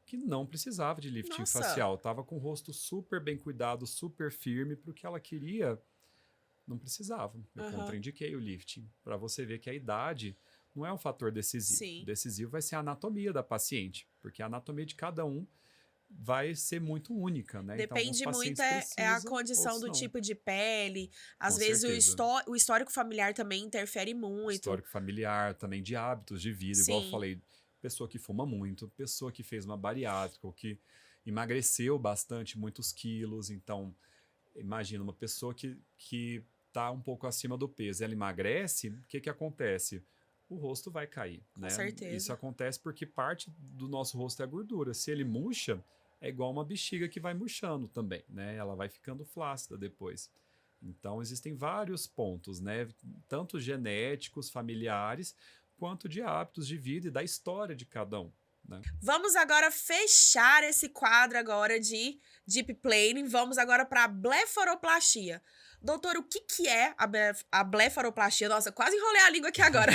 que não precisava de lifting Nossa. facial. Estava com o rosto super bem cuidado, super firme, para o que ela queria, não precisava. Eu contraindiquei o lifting, para você ver que a idade não é um fator decisivo. Sim. O decisivo vai ser a anatomia da paciente, porque a anatomia de cada um vai ser muito única, né? Depende então, muito pacientes a precisam, condição do outros não. tipo de pele. Às Com vezes certeza. o histórico familiar também interfere muito. Histórico familiar, também de hábitos de vida, igual eu Sim. falei, pessoa que fuma muito, pessoa que fez uma bariátrica, ou que emagreceu bastante, muitos quilos. Então, imagina uma pessoa que tá um pouco acima do peso, ela emagrece, o que acontece? O rosto vai cair, Com né? certeza. Isso acontece porque parte do nosso rosto é gordura. Se ele murcha, é igual uma bexiga que vai murchando também, né? Ela vai ficando flácida depois. Então, existem vários pontos, né? Tanto genéticos, familiares, quanto de hábitos de vida e da história de cada um, né? Vamos agora fechar esse quadro agora de deep planing. Vamos agora para a blefaroplastia. Doutor, o que é a blefaroplastia? Nossa, quase enrolei a língua aqui agora.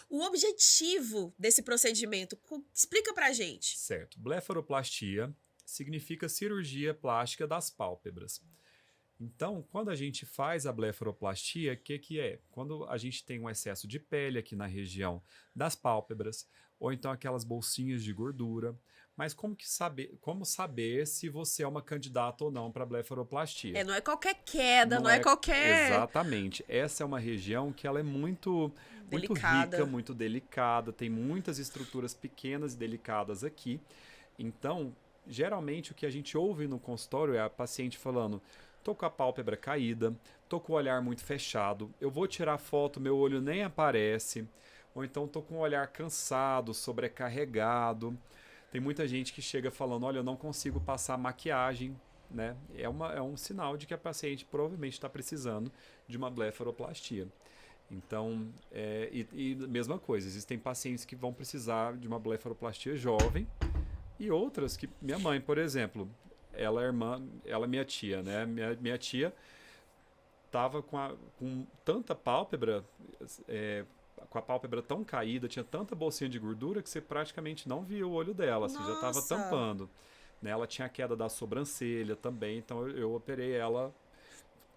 O objetivo desse procedimento, explica pra gente. Certo. Blefaroplastia significa cirurgia plástica das pálpebras. Então, quando a gente faz a blefaroplastia, o que é? Quando a gente tem um excesso de pele aqui na região das pálpebras, ou então aquelas bolsinhas de gordura. Mas como saber se você é uma candidata ou não para blefaroplastia? Não é qualquer queda, não é qualquer... Exatamente. Essa é uma região que ela é muito rica, muito delicada, tem muitas estruturas pequenas e delicadas aqui. Então, geralmente o que a gente ouve no consultório é a paciente falando: tô com a pálpebra caída, tô com o olhar muito fechado, eu vou tirar foto, meu olho nem aparece, ou então tô com o olhar cansado, sobrecarregado. Tem muita gente que chega falando: olha, eu não consigo passar maquiagem, né? É um sinal de que a paciente provavelmente está precisando de uma blefaroplastia. Então, e mesma coisa, existem pacientes que vão precisar de uma blefaroplastia jovem e outras que, minha mãe, por exemplo, ela é minha tia, né? Minha tia estava com tanta pálpebra, com a pálpebra tão caída, tinha tanta bolsinha de gordura que você praticamente não via o olho dela, você já estava tampando. né? Ela tinha queda da sobrancelha também, então eu operei ela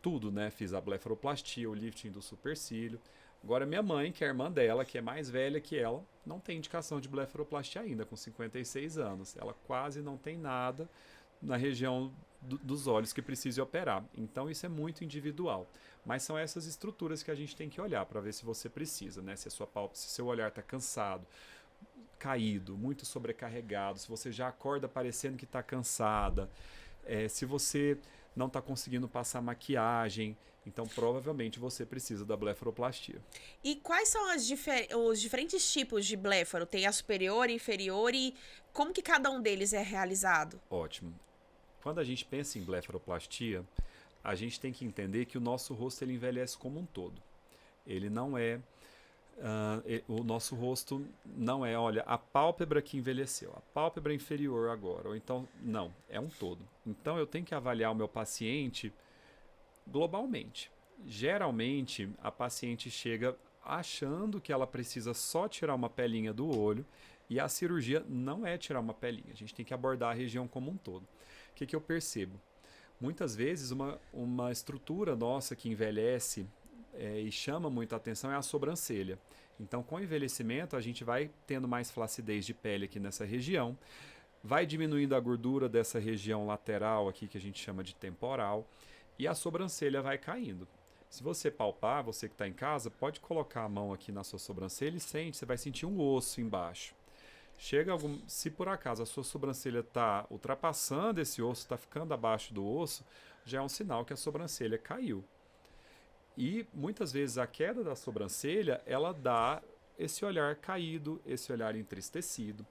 tudo, né? Fiz a blefaroplastia, o lifting do supercílio. Agora, minha mãe, que é a irmã dela, que é mais velha que ela, não tem indicação de blefaroplastia ainda, com 56 anos. Ela quase não tem nada na região dos olhos que precise operar. Então, isso é muito individual. Mas são essas estruturas que a gente tem que olhar para ver se você precisa, né? Se a sua pálpebra, se seu olhar está cansado, caído, muito sobrecarregado, se você já acorda parecendo que está cansada, se você não está conseguindo passar maquiagem, então provavelmente você precisa da blefaroplastia. E quais são os diferentes tipos de blefaro? Tem a superior, inferior e como que cada um deles é realizado? Ótimo. Quando a gente pensa em blefaroplastia, a gente tem que entender que o nosso rosto ele envelhece como um todo. Ele não é o nosso rosto não é, olha, a pálpebra que envelheceu, a pálpebra inferior agora, ou então, não, é um todo. Então eu tenho que avaliar o meu paciente globalmente. Geralmente, a paciente chega achando que ela precisa só tirar uma pelinha do olho e a cirurgia não é tirar uma pelinha, a gente tem que abordar a região como um todo. O que eu percebo? Muitas vezes uma estrutura nossa que envelhece e chama muita atenção é a sobrancelha. Então, com o envelhecimento, a gente vai tendo mais flacidez de pele aqui nessa região, vai diminuindo a gordura dessa região lateral aqui, que a gente chama de temporal, e a sobrancelha vai caindo. Se você palpar, você que está em casa, pode colocar a mão aqui na sua sobrancelha e sente, você vai sentir um osso embaixo. Se por acaso a sua sobrancelha está ultrapassando esse osso, está ficando abaixo do osso, já é um sinal que a sobrancelha caiu. E muitas vezes a queda da sobrancelha, ela dá esse olhar caído, esse olhar entristecido.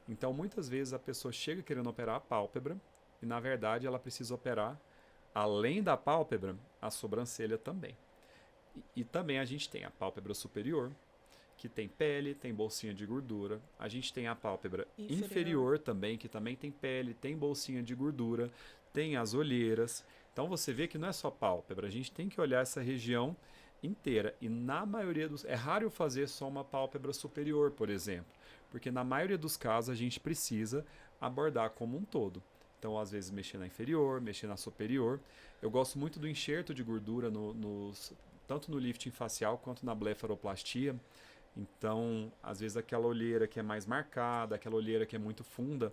Então, muitas vezes a pessoa chega querendo operar a pálpebra e, na verdade, ela precisa operar, além da pálpebra, a sobrancelha também. E também a gente tem a pálpebra superior, que tem pele, tem bolsinha de gordura. A gente tem a pálpebra inferior também, que também tem pele, tem bolsinha de gordura, tem as olheiras. Então você vê que não é só pálpebra, a gente tem que olhar essa região inteira. E na maioria dos... É raro fazer só uma pálpebra superior, por exemplo, porque na maioria dos casos a gente precisa abordar como um todo. Então, às vezes, mexer na inferior, mexer na superior. Eu gosto muito do enxerto de gordura, tanto no lifting facial quanto na blefaroplastia. Então, às vezes, aquela olheira que é mais marcada, aquela olheira que é muito funda,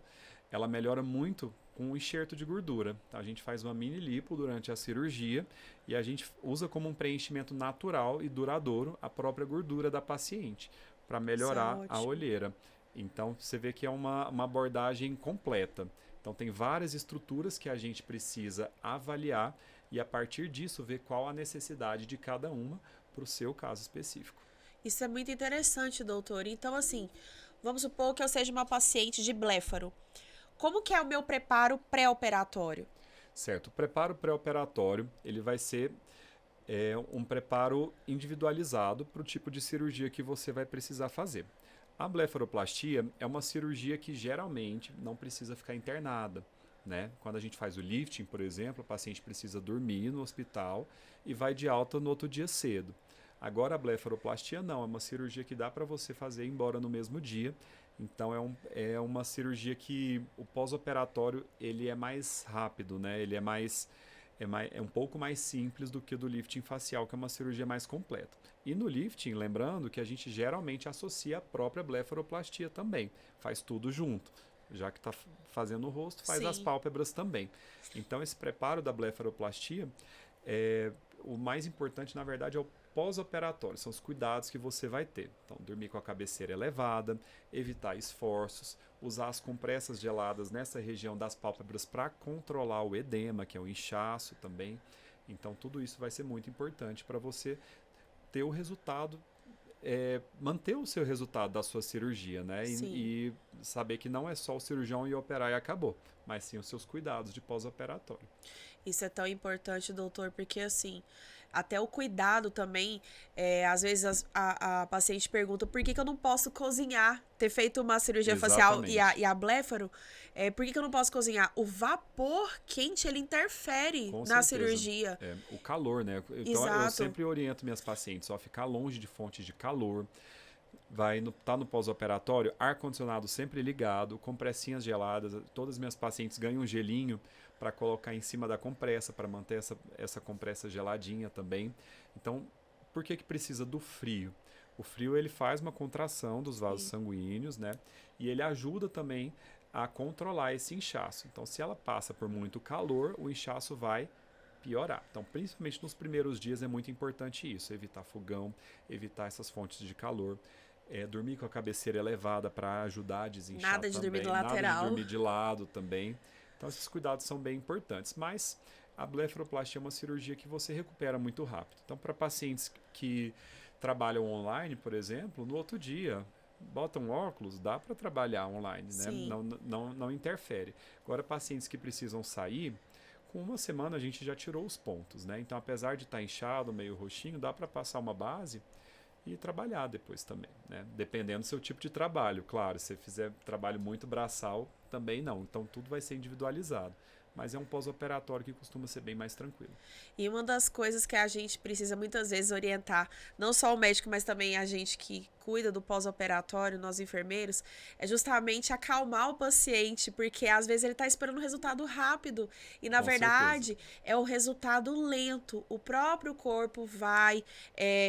ela melhora muito com o enxerto de gordura. Então, a gente faz uma mini lipo durante a cirurgia e a gente usa como um preenchimento natural e duradouro a própria gordura da paciente para melhorar a olheira. Então, você vê que é uma abordagem completa. Então, tem várias estruturas que a gente precisa avaliar e, a partir disso, ver qual a necessidade de cada uma para o seu caso específico. Isso é muito interessante, doutor. Então, assim, vamos supor que eu seja uma paciente de blefaro. Como que é o meu preparo pré-operatório? Certo. O preparo pré-operatório, ele vai ser um preparo individualizado para o tipo de cirurgia que você vai precisar fazer. A blefaroplastia é uma cirurgia que geralmente não precisa ficar internada, né? Quando a gente faz o lifting, por exemplo, o paciente precisa dormir no hospital e vai de alta no outro dia cedo. Agora a blefaroplastia não, é uma cirurgia que dá para você fazer embora no mesmo dia. Então é uma cirurgia que o pós-operatório ele é mais rápido, né? Ele é um pouco mais simples do que o do lifting facial, que é uma cirurgia mais completa. E no lifting, lembrando que a gente geralmente associa a própria blefaroplastia também, faz tudo junto. Já que está fazendo o rosto, faz as pálpebras também. Então esse preparo da blefaroplastia, o mais importante na verdade é o pós-operatório, são os cuidados que você vai ter. Então, dormir com a cabeceira elevada, evitar esforços, usar as compressas geladas nessa região das pálpebras para controlar o edema, que é o inchaço também. Então, tudo isso vai ser muito importante para você ter o resultado, manter o seu resultado da sua cirurgia, né? E saber que não é só o cirurgião ir operar e acabou, mas sim os seus cuidados de pós-operatório. Isso é tão importante, doutor, porque assim, até o cuidado também, às vezes a paciente pergunta por que eu não posso cozinhar, ter feito uma cirurgia facial e a blefaro, por que eu não posso cozinhar? O vapor quente, ele interfere na cirurgia. O calor, né? Então eu sempre oriento minhas pacientes a ficar longe de fontes de calor. tá no pós-operatório, ar-condicionado sempre ligado, compressinhas geladas. Todas as minhas pacientes ganham um gelinho para colocar em cima da compressa, para manter essa compressa geladinha também. Então, por que precisa do frio? O frio ele faz uma contração dos vasos sanguíneos, né? E ele ajuda também a controlar esse inchaço. Então, se ela passa por muito calor, o inchaço vai piorar. Então, principalmente nos primeiros dias é muito importante isso, evitar fogão, evitar essas fontes de calor, dormir com a cabeceira elevada para ajudar a desinchar Nada de também. dormir do Nada lateral. de dormir de lado também. Então, esses cuidados são bem importantes. Mas a blefaroplastia é uma cirurgia que você recupera muito rápido. Então, para pacientes que trabalham online, por exemplo, no outro dia botam óculos, dá para trabalhar online, né? Não interfere. Agora, pacientes que precisam sair, com uma semana a gente já tirou os pontos, né? Então, apesar de estar inchado, meio roxinho, dá para passar uma base e trabalhar depois também, né? Dependendo do seu tipo de trabalho. Claro, se você fizer trabalho muito braçal, também não. Então, tudo vai ser individualizado. Mas é um pós-operatório que costuma ser bem mais tranquilo. E uma das coisas que a gente precisa muitas vezes orientar, não só o médico, mas também a gente que cuida do pós-operatório, nós enfermeiros, é justamente acalmar o paciente, porque às vezes ele está esperando um resultado rápido e, na verdade, é o resultado lento. O próprio corpo vai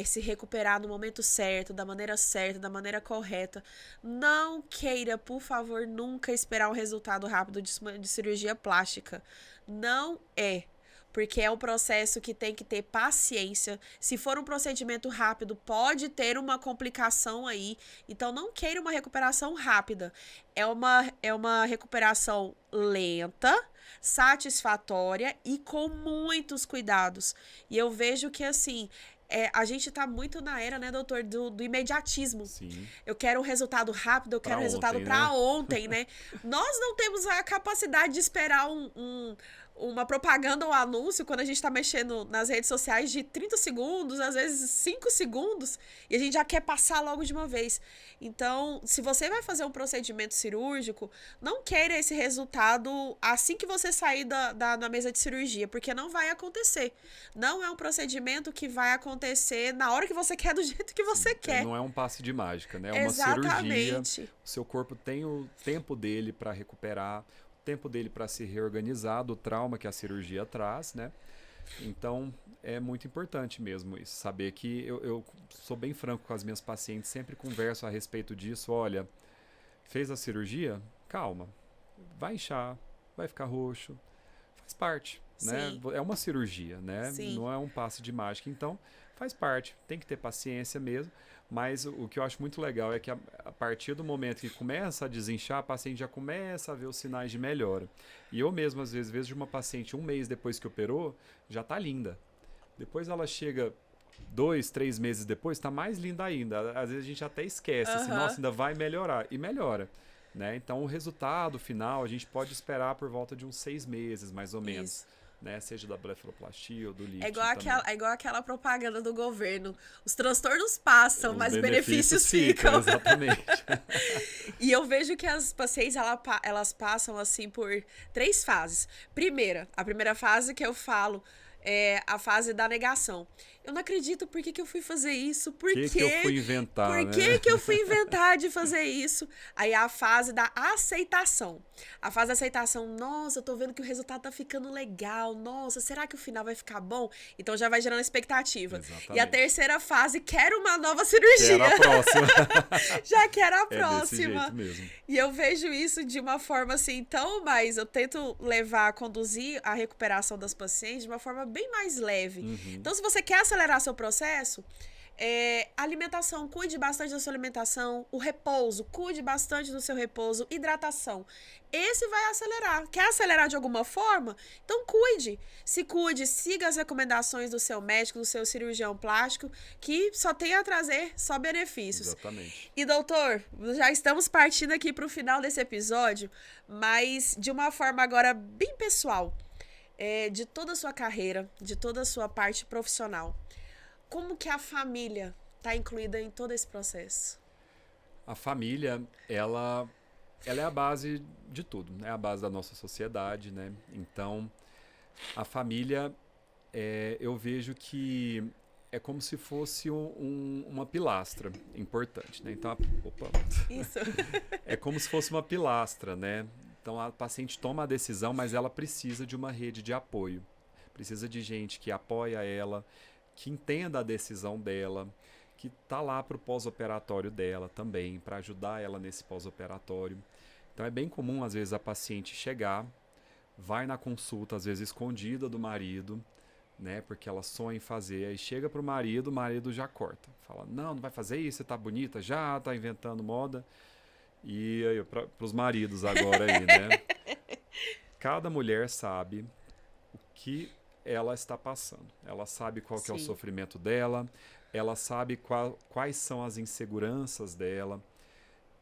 se recuperar no momento certo, da maneira correta. Não queira, por favor, nunca esperar um resultado rápido de cirurgia plástica. Não é. Porque é um processo que tem que ter paciência. Se for um procedimento rápido, pode ter uma complicação aí. Então, não queira uma recuperação rápida. É uma recuperação lenta, satisfatória e com muitos cuidados. E eu vejo que, assim, a gente tá muito na era, né, doutor, do imediatismo. Sim. Eu quero um resultado rápido, eu quero um resultado pra ontem, né? Nós não temos a capacidade de esperar uma propaganda ou um anúncio quando a gente tá mexendo nas redes sociais de 30 segundos, às vezes 5 segundos, e a gente já quer passar logo de uma vez. Então, se você vai fazer um procedimento cirúrgico, não queira esse resultado assim que você sair da mesa de cirurgia, porque não vai acontecer. Não é um procedimento que vai acontecer na hora que você quer, do jeito que você quer. Não é um passe de mágica, né? É uma cirurgia. O seu corpo tem o tempo dele para recuperar, tempo dele para se reorganizar do trauma que a cirurgia traz, né? Então, é muito importante mesmo isso. Saber que eu sou bem franco com as minhas pacientes, sempre converso a respeito disso. Olha, fez a cirurgia? Calma. Vai inchar, vai ficar roxo. Faz parte, né? É uma cirurgia, né? Sim. Não é um passe de mágica. Então, faz parte. Tem que ter paciência mesmo. Mas o que eu acho muito legal é que a partir do momento que começa a desinchar, a paciente já começa a ver os sinais de melhora. E eu mesmo, às vezes, vejo uma paciente 1 mês depois que operou, já tá linda. Depois ela chega 2, 3 meses depois, tá mais linda ainda. Às vezes a gente até esquece, assim, nossa, ainda vai melhorar. E melhora. Né? Então, o resultado final a gente pode esperar por volta de uns 6 meses, mais ou menos. Isso. Né? Seja da blefaroplastia ou do lifting. É igual aquela propaganda do governo. Os transtornos passam, mas benefícios ficam. Exatamente. E eu vejo que as pacientes, elas passam assim por 3 fases. A primeira fase que eu falo é a fase da negação. Eu não acredito, por que eu fui fazer isso? Por que eu fui inventar, Por que eu fui inventar de fazer isso? Aí a fase da aceitação. A fase da aceitação, nossa, eu tô vendo que o resultado tá ficando legal. Nossa, será que o final vai ficar bom? Então já vai gerando expectativa. Exatamente. E a terceira fase, quero uma nova cirurgia. Quero a próxima. Já quero a próxima. Desse jeito mesmo. E eu vejo isso de uma forma assim, mas eu tento conduzir a recuperação das pacientes de uma forma bem mais leve. Uhum. Então, se você quer acelerar seu processo, alimentação, cuide bastante da sua alimentação, o repouso, cuide bastante do seu repouso, hidratação. Esse vai acelerar. Quer acelerar de alguma forma? Então cuide. Se cuide, siga as recomendações do seu médico, do seu cirurgião plástico, que só tem a trazer só benefícios. Exatamente. E doutor, já estamos partindo aqui para o final desse episódio, mas de uma forma agora bem pessoal, de toda a sua carreira, de toda a sua parte profissional. Como que a família está incluída em todo esse processo? A família, ela é a base de tudo, é a base da nossa sociedade, né? Então, a família, eu vejo que é como se fosse uma pilastra importante, né? Então, opa. Isso. É como se fosse uma pilastra, né? Então, a paciente toma a decisão, mas ela precisa de uma rede de apoio. Precisa de gente que apoia ela, que entenda a decisão dela, que está lá para o pós-operatório dela também, para ajudar ela nesse pós-operatório. Então, é bem comum, às vezes, a paciente chegar, vai na consulta, às vezes escondida do marido, né? Porque ela sonha em fazer, aí chega pro marido, o marido já corta. Fala, não vai fazer isso, você tá bonita já, tá inventando moda. E aí, pros maridos agora aí, né? Cada mulher sabe o que ela está passando. Ela sabe qual que é o Sim. sofrimento dela, ela sabe quais são as inseguranças dela.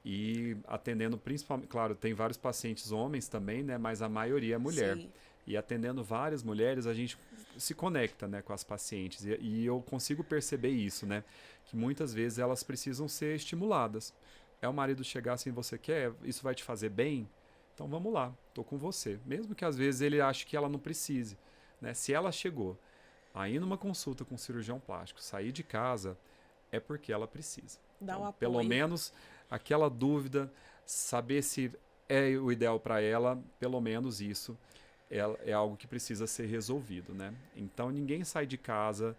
E atendendo principalmente, claro, tem vários pacientes homens também, né? Mas a maioria é mulher. Sim. E atendendo várias mulheres, a gente se conecta, né, com as pacientes. E eu consigo perceber isso, né? Que muitas vezes elas precisam ser estimuladas. É o marido chegar assim, você quer? Isso vai te fazer bem? Então vamos lá, tô com você. Mesmo que às vezes ele ache que ela não precise, né? Se ela chegou aí numa consulta com um cirurgião plástico, sair de casa, é porque ela precisa. Dá um Então, apoio. pelo menos aquela dúvida, saber se é o ideal para ela, pelo menos isso é algo que precisa ser resolvido, né? Então ninguém sai de casa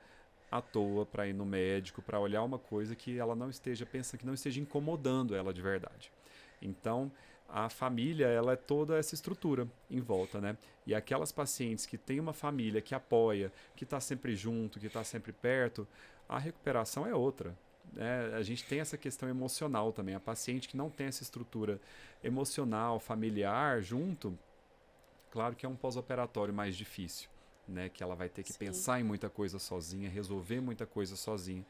à toa para ir no médico, para olhar uma coisa que ela não esteja pensando, que não esteja incomodando ela de verdade. Então a família, ela é toda essa estrutura em volta, né? E aquelas pacientes que têm uma família que apoia, que está sempre junto, que está sempre perto, a recuperação é outra. A gente tem essa questão emocional também. A paciente que não tem essa estrutura emocional, familiar junto, claro que é um pós-operatório mais difícil, né? Que ela vai ter que Sim. pensar em muita coisa sozinha, resolver muita coisa sozinha.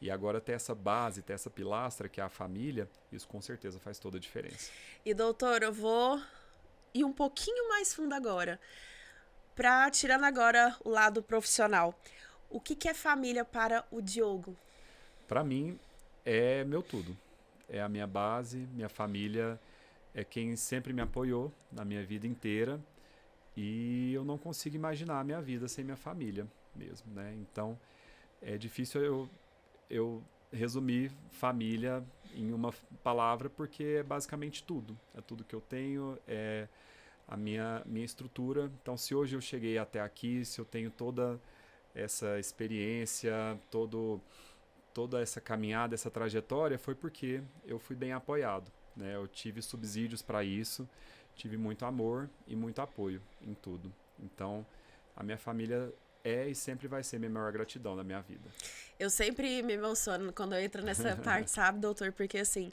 E agora ter essa base, ter essa pilastra que é a família, isso com certeza faz toda a diferença. E doutor, eu vou ir um pouquinho mais fundo agora. Tirando agora o lado profissional. O que é família para o Diogo? Para mim, é meu tudo. É a minha base, minha família é quem sempre me apoiou na minha vida inteira. E eu não consigo imaginar a minha vida sem minha família mesmo, né? Então, é difícil eu resumir família em uma palavra, porque é basicamente tudo. É tudo que eu tenho, é a minha estrutura. Então, se hoje eu cheguei até aqui, se eu tenho toda essa experiência, toda essa caminhada, essa trajetória, foi porque eu fui bem apoiado, né? Eu tive subsídios para isso, tive muito amor e muito apoio em tudo. Então, a minha família é e sempre vai ser minha maior gratidão na minha vida. Eu sempre me emociono quando eu entro nessa parte, sabe, doutor? Porque, assim,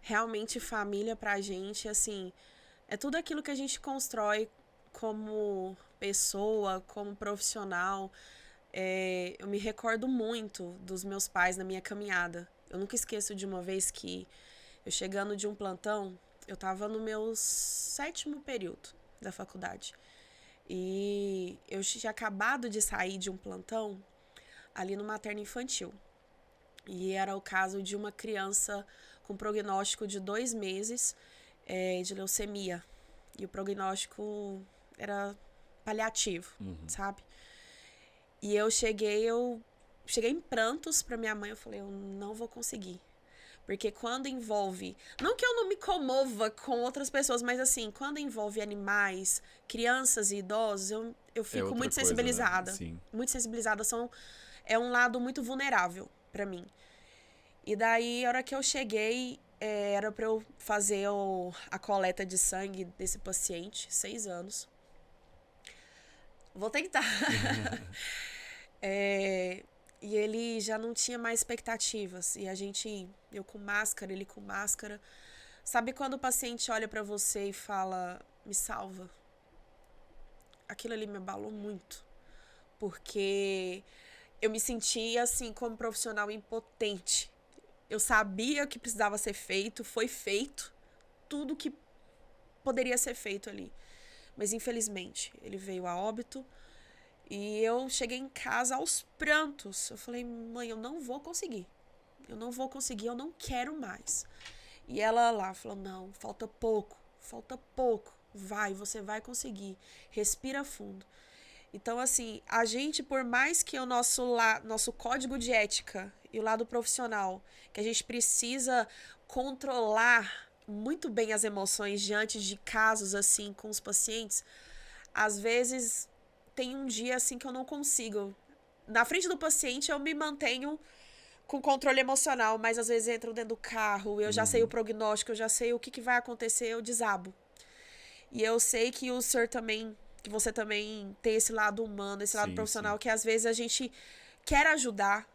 realmente família pra gente, assim, é tudo aquilo que a gente constrói como pessoa, como profissional. Eu me recordo muito dos meus pais na minha caminhada. Eu nunca esqueço de uma vez que eu chegando de um plantão, eu tava no meu 7º período da faculdade. E eu tinha acabado de sair de um plantão ali no materno infantil. E era o caso de uma criança com prognóstico de 2 meses de leucemia. E o prognóstico era paliativo, sabe? E eu cheguei em prantos pra minha mãe, eu falei, eu não vou conseguir. Porque quando envolve... Não que eu não me comova com outras pessoas, mas assim, quando envolve animais, crianças e idosos, eu fico muito sensibilizada. Né? Sim. Muito sensibilizada. É um lado muito vulnerável pra mim. E daí, a hora que eu cheguei, era pra eu fazer a coleta de sangue desse paciente, 6 anos. Vou tentar. E ele já não tinha mais expectativas. E eu com máscara, ele com máscara. Sabe quando o paciente olha pra você e fala, me salva? Aquilo ali me abalou muito. Porque eu me sentia, assim, como profissional impotente. Eu sabia o que precisava ser feito, foi feito. Tudo que poderia ser feito ali. Mas, infelizmente, ele veio a óbito. E eu cheguei em casa aos prantos. Eu falei, mãe, eu não vou conseguir. Eu não vou conseguir, eu não quero mais. E ela lá falou, não, falta pouco. Vai, você vai conseguir. Respira fundo. Então, assim, a gente, por mais que o nosso código de ética e o lado profissional, que a gente precisa controlar muito bem as emoções diante de casos assim com os pacientes, às vezes tem um dia assim que eu não consigo. Na frente do paciente eu me mantenho com controle emocional, mas às vezes entro dentro do carro, eu já sei o Uhum. prognóstico, eu já sei o que vai acontecer, eu desabo. E eu sei que o senhor também, que você também tem esse lado humano, esse lado Sim, sim. profissional, que às vezes a gente quer ajudar,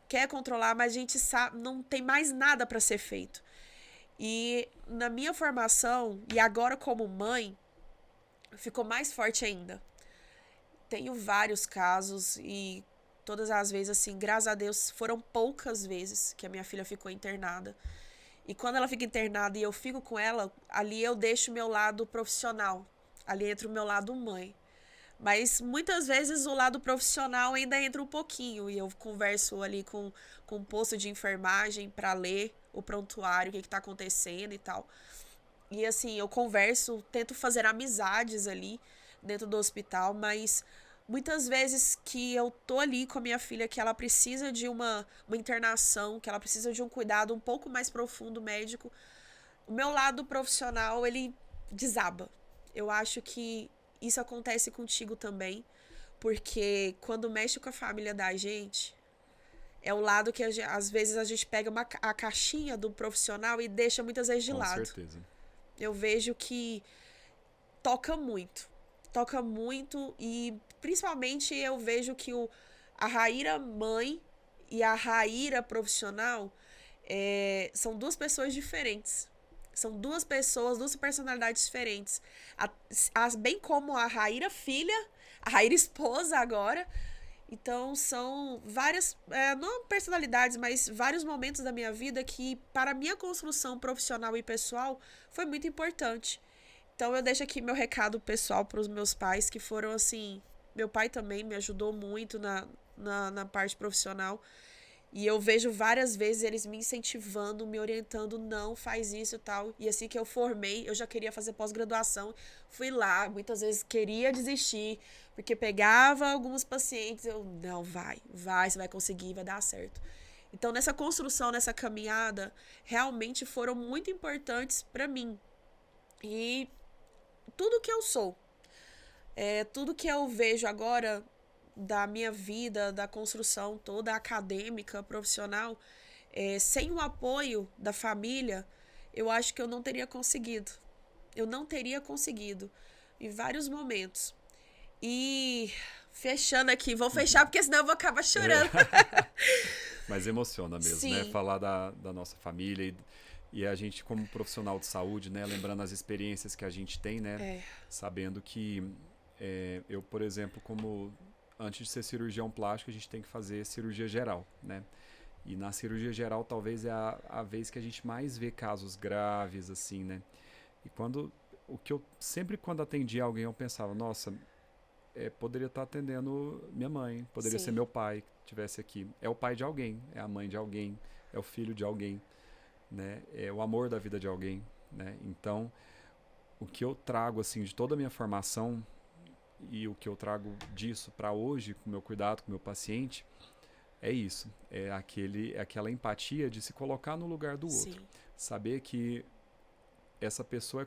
quer controlar, mas a gente sabe, não tem mais nada para ser feito. E na minha formação, e agora como mãe, ficou mais forte ainda. Tenho vários casos e todas as vezes, assim, graças a Deus, foram poucas vezes que a minha filha ficou internada. E quando ela fica internada e eu fico com ela, ali eu deixo o meu lado profissional. Ali entra o meu lado mãe. Mas muitas vezes o lado profissional ainda entra um pouquinho. E eu converso ali com o posto de enfermagem para ler o prontuário, o que está acontecendo e tal. E assim, eu converso, tento fazer amizades ali dentro do hospital, mas muitas vezes que eu tô ali com a minha filha, que ela precisa de uma internação, que ela precisa de um cuidado um pouco mais profundo médico, o meu lado profissional, ele desaba. Eu acho que isso acontece contigo também, porque quando mexe com a família da gente, é o lado que às vezes a gente pega a caixinha do profissional e deixa muitas vezes de Com lado. certeza. Eu vejo que toca muito. Toca muito e principalmente eu vejo que a Raíra mãe e a Raíra profissional são duas pessoas diferentes. São duas pessoas, duas personalidades diferentes. Bem como a Raíra filha, a Raíra esposa agora. Então são várias, não personalidades, mas vários momentos da minha vida que para a minha construção profissional e pessoal foi muito importante. Então eu deixo aqui meu recado pessoal para os meus pais, que foram assim. Meu pai também me ajudou muito na parte profissional. E eu vejo várias vezes eles me incentivando, me orientando, não, faz isso e tal. E assim que eu formei, eu já queria fazer pós-graduação. Fui lá, muitas vezes queria desistir, porque pegava alguns pacientes, eu, não, vai, você vai conseguir, vai dar certo. Então, nessa construção, nessa caminhada, realmente foram muito importantes para mim. E tudo que eu sou, tudo que eu vejo agora da minha vida, da construção toda acadêmica, profissional, sem o apoio da família, eu acho que eu não teria conseguido. Eu não teria conseguido em vários momentos. E fechando aqui, vou fechar porque senão eu vou acabar chorando. É. Mas emociona mesmo, né? Sim, Falar da nossa família e a gente como profissional de saúde, né? Lembrando as experiências que a gente tem, né? é. Sabendo que eu, por exemplo, como antes de ser cirurgião plástico, a gente tem que fazer cirurgia geral, né? E na cirurgia geral talvez é a vez que a gente mais vê casos graves, assim, né? E o que eu sempre quando atendia alguém eu pensava, nossa, poderia estar atendendo minha mãe, poderia ser Sim. meu pai que estivesse aqui. É o pai de alguém, é a mãe de alguém, é o filho de alguém, né? É o amor da vida de alguém, né? Então, o que eu trago assim de toda a minha formação e o que eu trago disso para hoje com o meu cuidado com o meu paciente é isso, aquela empatia de se colocar no lugar do outro, Sim. saber que essa pessoa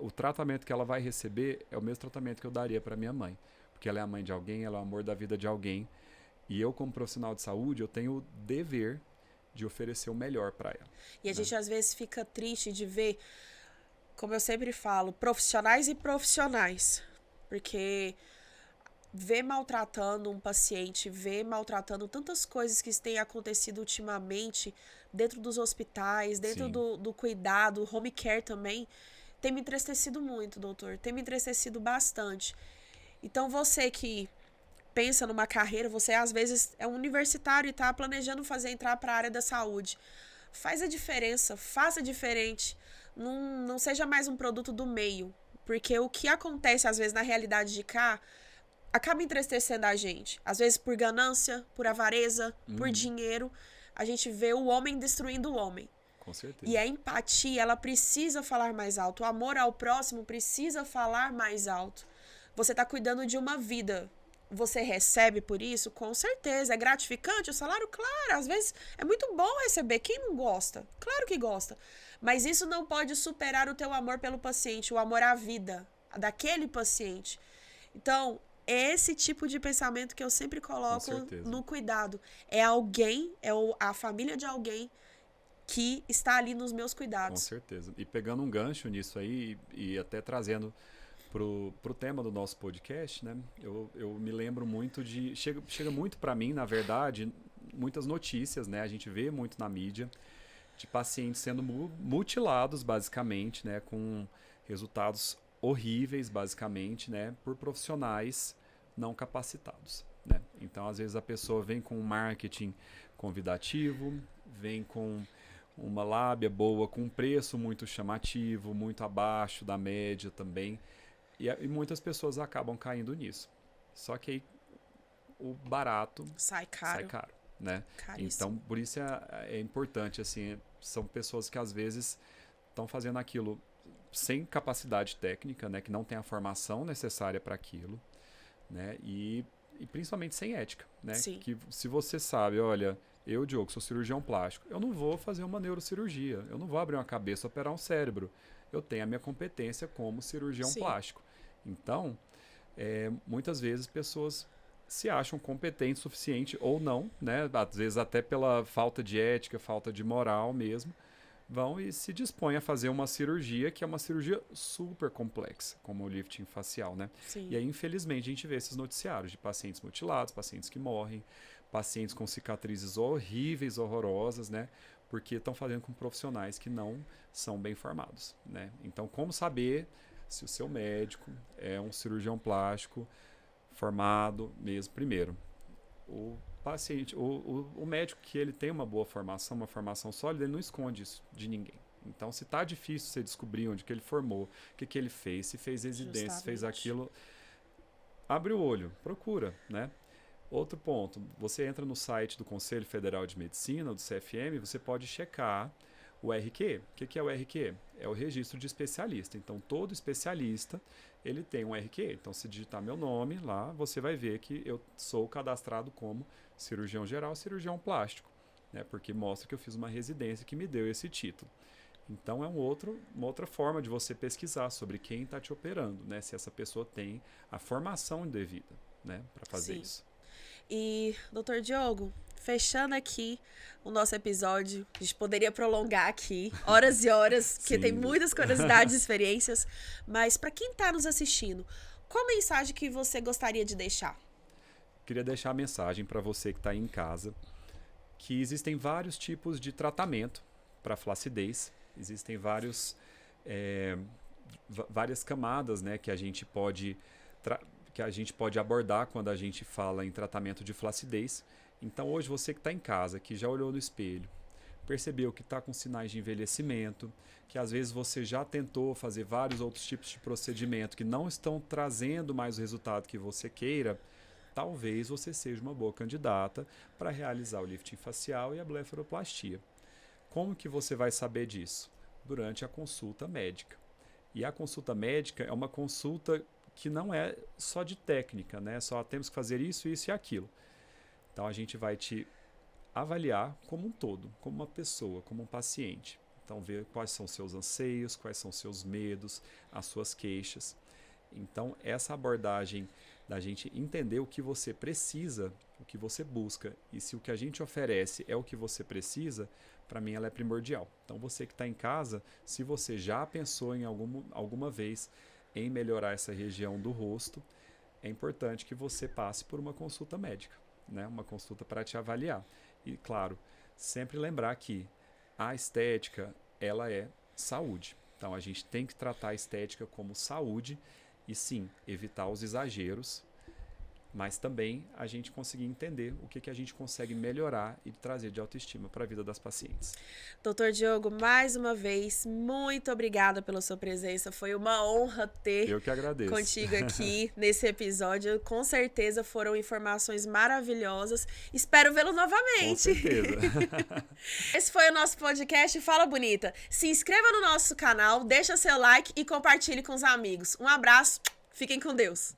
o tratamento que ela vai receber é o mesmo tratamento que eu daria para minha mãe, porque ela é a mãe de alguém, ela é o amor da vida de alguém, e eu como profissional de saúde, eu tenho o dever de oferecer o melhor para ela, E a né? gente às vezes fica triste de ver, como eu sempre falo, profissionais e profissionais. Porque ver maltratando um paciente, ver maltratando tantas coisas que têm acontecido ultimamente dentro dos hospitais, dentro Sim, do cuidado, home care também, tem me entristecido muito, doutor. Tem me entristecido bastante. Então você que pensa numa carreira, você às vezes é um universitário e está planejando entrar para a área da saúde. Faz a diferença, faça diferente. Não seja mais um produto do meio. Porque o que acontece às vezes na realidade de cá acaba entristecendo a gente. Às vezes por ganância, por avareza, por uhum, dinheiro, a gente vê o homem destruindo o homem. com E certeza. a empatia, ela precisa falar mais alto. O amor ao próximo precisa falar mais alto. você tá cuidando de uma vida. Você recebe por isso? Com certeza. É gratificante o salário? Claro. Às vezes é muito bom receber. Quem não gosta? Claro que gosta. Mas isso não pode superar o teu amor pelo paciente, o amor à vida daquele paciente. Então, é esse tipo de pensamento que eu sempre coloco no cuidado. É alguém, a família de alguém que está ali nos meus cuidados. Com certeza. E pegando um gancho nisso aí e até trazendo pro tema do nosso podcast, né? Eu me lembro muito de... Chega muito para mim, na verdade, muitas notícias, né? A gente vê muito na mídia de pacientes sendo mutilados, basicamente, né? Com resultados horríveis, basicamente, né? Por profissionais não capacitados, né? Então, às vezes, a pessoa vem com um marketing convidativo, vem com uma lábia boa, com um preço muito chamativo, muito abaixo da média também. E muitas pessoas acabam caindo nisso. Só que aí o barato sai caro, né? Caríssimo. Então, por isso é importante, assim, são pessoas que às vezes estão fazendo aquilo sem capacidade técnica, né? Que não tem a formação necessária para aquilo, né? E principalmente sem ética, né? Sim. Que se você sabe, olha, eu, Diogo, sou cirurgião plástico, eu não vou fazer uma neurocirurgia, eu não vou abrir uma cabeça, operar um cérebro. Eu tenho a minha competência como cirurgião plástico. Então, muitas vezes pessoas se acham competentes o suficiente ou não, né? Às vezes até pela falta de ética, falta de moral mesmo, vão e se dispõem a fazer uma cirurgia que é uma cirurgia super complexa, como o lifting facial, né? Sim. E aí, infelizmente, a gente vê esses noticiários de pacientes mutilados, pacientes que morrem, pacientes com cicatrizes horríveis, horrorosas, né? Porque estão fazendo com profissionais que não são bem formados, né? Então, como saber se o seu médico é um cirurgião plástico formado mesmo? Primeiro, o paciente, o médico que ele tem uma boa formação, uma formação sólida, ele não esconde isso de ninguém. Então, se está difícil você descobrir onde que ele formou, o que ele fez, se fez residência, se fez aquilo, abre o olho, procura, né? Outro ponto, você entra no site do Conselho Federal de Medicina, do CFM, você pode checar o RQ. O que é o RQ? É o registro de especialista. Então, todo especialista, ele tem um RQ. Então, se digitar meu nome lá, você vai ver que eu sou cadastrado como cirurgião geral, cirurgião plástico, né? Porque mostra que eu fiz uma residência que me deu esse título. Então, é uma outra forma de você pesquisar sobre quem está te operando, né? Se essa pessoa tem a formação devida, né? Para fazer isso. E, doutor Diogo, fechando aqui o nosso episódio, a gente poderia prolongar aqui horas e horas, porque tem muitas curiosidades e experiências, mas para quem está nos assistindo, qual mensagem que você gostaria de deixar? Queria deixar a mensagem para você que está aí em casa, que existem vários tipos de tratamento para flacidez, existem várias camadas, né, que a gente pode abordar quando a gente fala em tratamento de flacidez. Então, hoje, você que está em casa, que já olhou no espelho, percebeu que está com sinais de envelhecimento, que às vezes você já tentou fazer vários outros tipos de procedimento que não estão trazendo mais o resultado que você queira, talvez você seja uma boa candidata para realizar o lifting facial e a blefaroplastia. Como que você vai saber disso? Durante a consulta médica. E a consulta médica é uma consulta que não é só de técnica, né? Só temos que fazer isso, isso e aquilo. Então, a gente vai te avaliar como um todo, como uma pessoa, como um paciente. Então, ver quais são os seus anseios, quais são os seus medos, as suas queixas. Então, essa abordagem da gente entender o que você precisa, o que você busca, e se o que a gente oferece é o que você precisa, para mim ela é primordial. Então, você que está em casa, se você já pensou em alguma vez em melhorar essa região do rosto, é importante que você passe por uma consulta médica, né? Uma consulta para te avaliar. E, claro, sempre lembrar que a estética, ela é saúde. Então, a gente tem que tratar a estética como saúde e, sim, evitar os exageros, mas também a gente conseguir entender o que a gente consegue melhorar e trazer de autoestima para a vida das pacientes. Doutor Diogo, mais uma vez, muito obrigada pela sua presença. Foi uma honra ter Eu que agradeço. Contigo aqui nesse episódio. Com certeza foram informações maravilhosas. Espero vê-lo novamente. Com certeza. Esse foi o nosso podcast Fala Bonita. Se inscreva no nosso canal, deixa seu like e compartilhe com os amigos. Um abraço, fiquem com Deus.